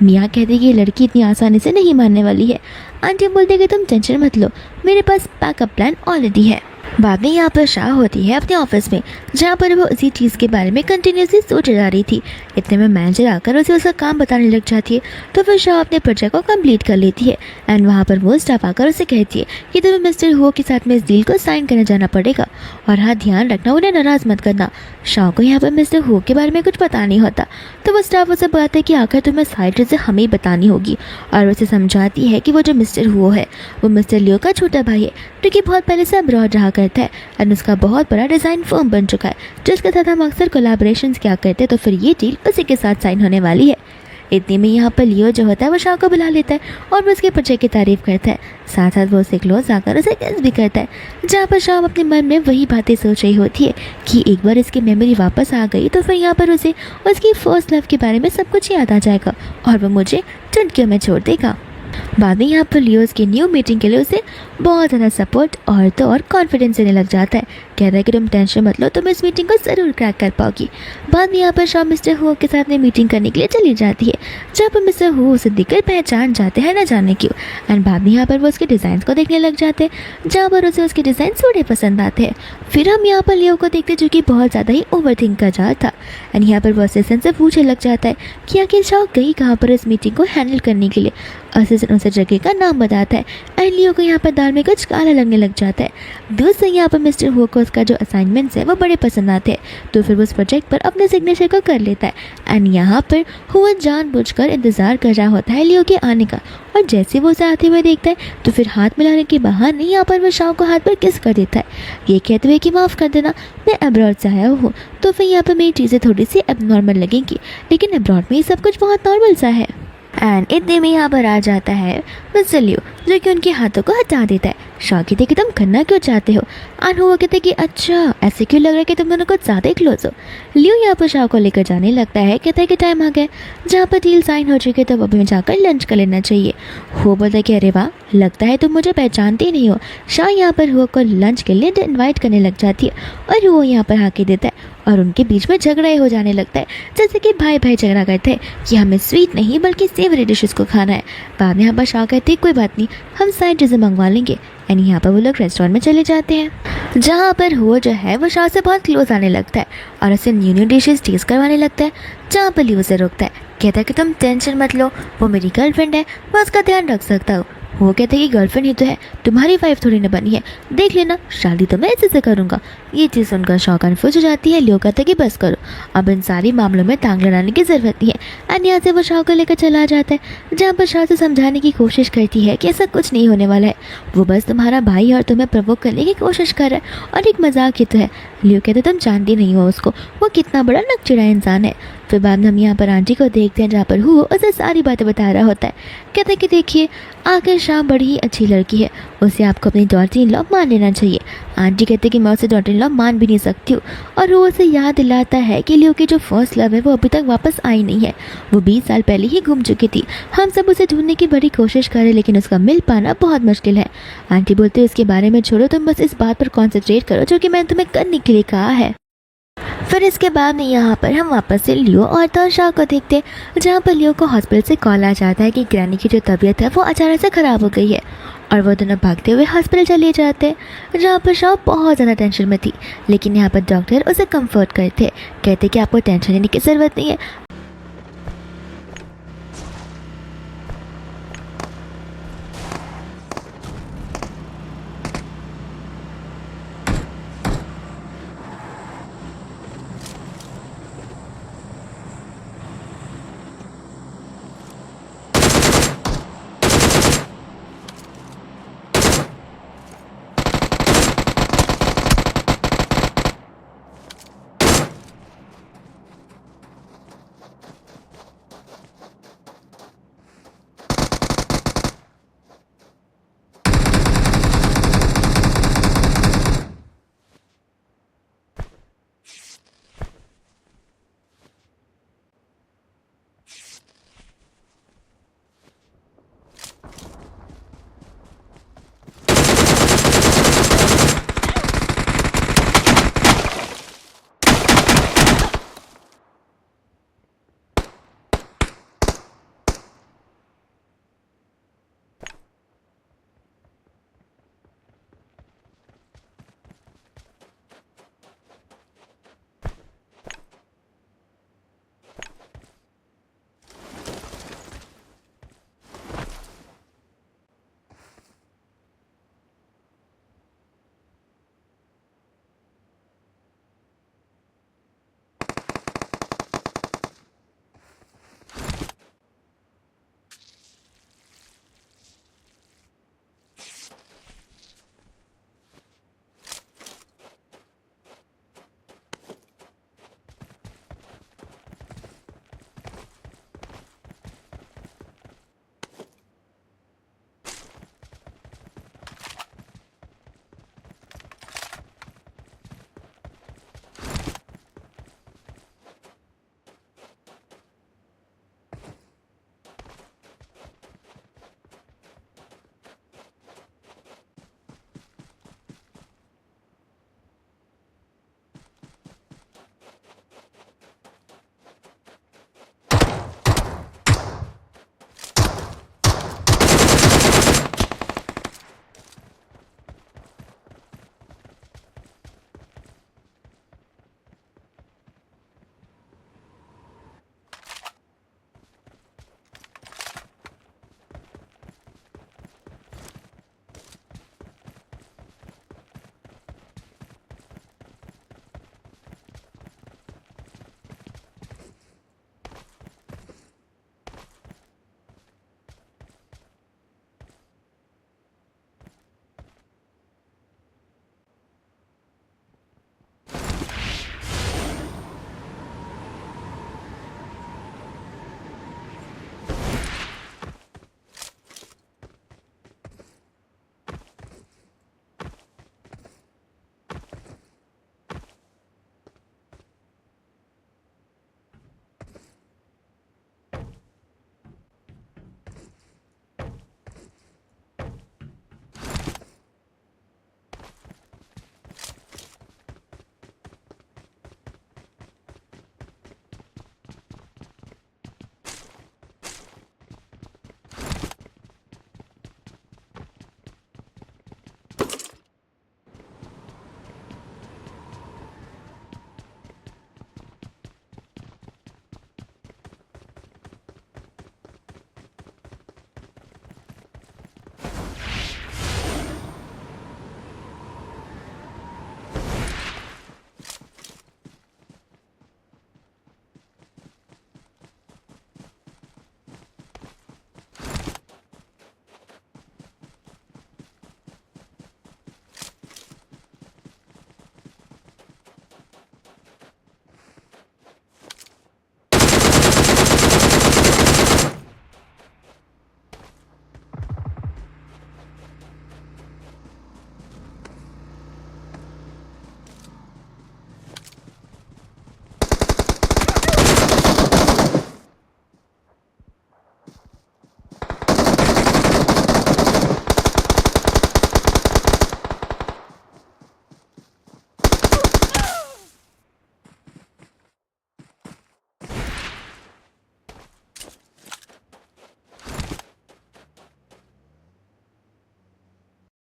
मियाँ कहती है कि ये लड़की इतनी आसानी से नहीं मानने वाली है। आंटी बोलती है कि तुम टेंशन मत लो, मेरे पास बैकअप प्लान ऑलरेडी है। बाद में यहाँ पर शाह होती है अपने ऑफिस में जहाँ पर वो उसी चीज़ के बारे में कंटिन्यूसली सोच जा रही थी। इतने में मैनेजर आकर उसे उसका काम बताने लग जाती है तो फिर शाह अपने प्रोजेक्ट को कंप्लीट कर लेती है। एंड वहाँ पर वो स्टाफ आकर उसे कहती है कि तुम्हें मिस्टर हुओ के साथ में इस डील को साइन करने जाना पड़ेगा और हाँ ध्यान रखना उन्हें नाराज़ मत करना। शाह को यहाँ पर मिस्टर हुओ के बारे में कुछ पता नहीं होता तो वो स्टाफ उसे बताता है कि आकर तुम्हें सारी चीज़ें हमें ही बतानी होगी और उसे समझाती है कि वो जो मिस्टर हुओ है वो मिस्टर लियो का छोटा भाई है जो कि बहुत पहले से अब्रॉड रहा करता है एंड उसका बहुत बड़ा डिज़ाइन फर्म बन चुका है जिसके साथ हम अक्सर कोलैबोरेशंस क्या करते हैं, तो फिर ये डील उसी के साथ साइन होने वाली है। इतने में यहाँ पर लियो जो होता है वो शाओ को बुला लेता है और वो उसके प्रोजेक्ट की तारीफ करता है। साथ साथ वो उसे क्लोज आकर उसे किस भी करता है, जहाँ पर शाओ अपने मन में वही बातें सोच रही होती है कि एक बार इसकी मेमोरी वापस आ गई तो फिर यहाँ पर उसे उसकी फर्स्ट लव के बारे में सब कुछ याद आ जाएगा और वो मुझे चुटकियों में छोड़ देगा। बाद में यहाँ पर लियोस की न्यू मीटिंग के लिए उसे बहुत ज़्यादा सपोर्ट और तो और कॉन्फिडेंस देने लग जाता है। कहता है कि तुम टेंशन मत लो, तुम इस मीटिंग को ज़रूर क्रैक कर पाओगी। बाद में यहाँ पर शाम मिस्टर हु के साथ में मीटिंग करने के लिए चली जाती है, जहाँ पर मिस्टर हु उसे देखकर पहचान जाते हैं, न जाने क्यों। एंड बाद में यहाँ पर वो उसके डिज़ाइन को देखने लग जाते हैं, जहाँ पर उसे उसके डिज़ाइन थोड़े पसंद आते हैं। फिर हम यहाँ पर लियो को देखते जो कि बहुत ज़्यादा ही ओवर थिंक कर रहा था। एंड यहाँ पर वो असिस्टेंट से पूछने लग जाता है कि आखिर शाओ गई कहाँ पर इस मीटिंग को हैंडल करने के लिए। असिस्टेंट उसे जगह का नाम बताता है एंड लियो को यहाँ पर दाल में कुछ काला लगने लग जाता है। दोस्तों यहाँ पर मिस्टर हु को उसका जो असाइनमेंट्स है वो बड़े पसंद आते हैं, तो फिर वो उस प्रोजेक्ट पर अपने सिग्नेचर को कर लेता है। एंड यहाँ पर हुआ जानबूझकर इंतज़ार कर रहा होता है लियो के आने का, और जैसे वो उसे आते हुए देखता है तो फिर हाथ मिलाने के बहाने यहाँ पर वो शाओ को हाथ पर किस कर देता है, ये कहते हुए कि माफ़ कर देना, मैं अब्रॉड से आया हूँ तो फिर यहाँ पर मेरी चीज़ें थोड़ी सी एबनॉर्मल लगेंगी, लेकिन अब्रॉड में ये सब कुछ बहुत नॉर्मल सा है। एंड इतने में यहाँ पर आ जाता है मिस्टर लियो, जो कि उनके हाथों को हटा देता है। शाओ कहते कि तुम करना क्यों चाहते हो। एंड वो कहते कि अच्छा ऐसे क्यों लग रहा है कि तुम दोनों कुछ ज़्यादा ही क्लोज हो। लियो यहाँ पर शाओ को लेकर जाने लगता है, कहता है कि टाइम आ गया जहाँ पर डील साइन हो चुकी है, तो अभी में जाकर लंच कर लेना चाहिए। हो बोलता है कि अरे वाह, लगता है तुम मुझे पहचानते ही नहीं हो। शाओ यहाँ पर हुआ को लंच के लिए इन्वाइट करने लग जाती है और वो यहाँ पर आके देता है और उनके बीच में झगड़ा हो जाने लगता है, जैसे कि भाई भाई झगड़ा करते हैं कि हमें स्वीट नहीं बल्कि सेवरी डिशेस को खाना है। बाद में यहाँ पर शाओ कहते हैं कोई बात नहीं, हम साइड डिशें मंगवा लेंगे। एंड यहाँ पर वो लोग रेस्टोरेंट में चले जाते हैं, जहाँ पर वो जो है वो शाओ से बहुत क्लोज आने लगता है और उसे न्यू डिशेस टेस्ट करवाने लगता है, जहाँ पर लियो उसे रोकता है, कहता है कि तुम टेंशन मत लो, वो मेरी गर्लफ्रेंड है, मैं उसका ध्यान रख सकता हूँ। वो कहते हैं कि गर्लफ्रेंड ही तो है, तुम्हारी वाइफ थोड़ी ना बनी है, देख लेना शादी तो मैं इसी से करूँगा। ये चीज़ सुनकर शाओ कन्फ्यूज हो जाती है। लियो कहता है कि बस करो, अब इन सारी मामलों में टांग लड़ाने की ज़रूरत नहीं है। एंड यहाँ से वो शाओ को लेकर चला जाता है, जहाँ पर शाओ से समझाने की कोशिश करती है कि ऐसा कुछ नहीं होने वाला है, वो बस तुम्हारा भाई और तुम्हें प्रवोक करने की कोशिश कर रहा है और एक मजाक ही तो है। लियो कहते तुम जानती नहीं हो उसको, वो कितना बड़ा नकचिड़ा इंसान है। फिर बाद में हम यहाँ पर आंटी को देखते हैं, जहाँ पर हु उसे सारी बातें बता रहा होता है। कहते कि देखिए आखिर शाम बड़ी ही अच्छी लड़की है, उसे आपको अपनी डॉटर इन लॉ मान लेना चाहिए। आंटी कहते कि मैं उसे डॉटर इन लॉ मान भी नहीं सकती हूँ, और वो उसे याद दिलाता है कि लियो की जो फर्स्ट लव है वो अभी तक वापस आई नहीं है, वो 20 साल पहले ही घूम चुकी थी। हम सब उसे ढूंढने की बड़ी कोशिश करें, लेकिन उसका मिल पाना बहुत मुश्किल है। आंटी बोलते उसके बारे में छोड़ो, तुम बस इस बात पर कॉन्सेंट्रेट करो जो कि मैंने तुम्हें करने के लिए कहा है। फिर इसके बाद में यहाँ पर हम वापस से लियो और तो शाओ को देखते हैं, जहाँ पर लियो को हॉस्पिटल से कॉल आ जाता है कि ग्रैनी की जो तबीयत है वो अचानक से ख़राब हो गई है, और वो दोनों भागते हुए हॉस्पिटल चले जाते हैं, जहाँ पर शाओ बहुत ज़्यादा टेंशन में थी। लेकिन यहाँ पर डॉक्टर उसे कंफर्ट करते, कहते कि आपको टेंशन लेने की ज़रूरत नहीं है,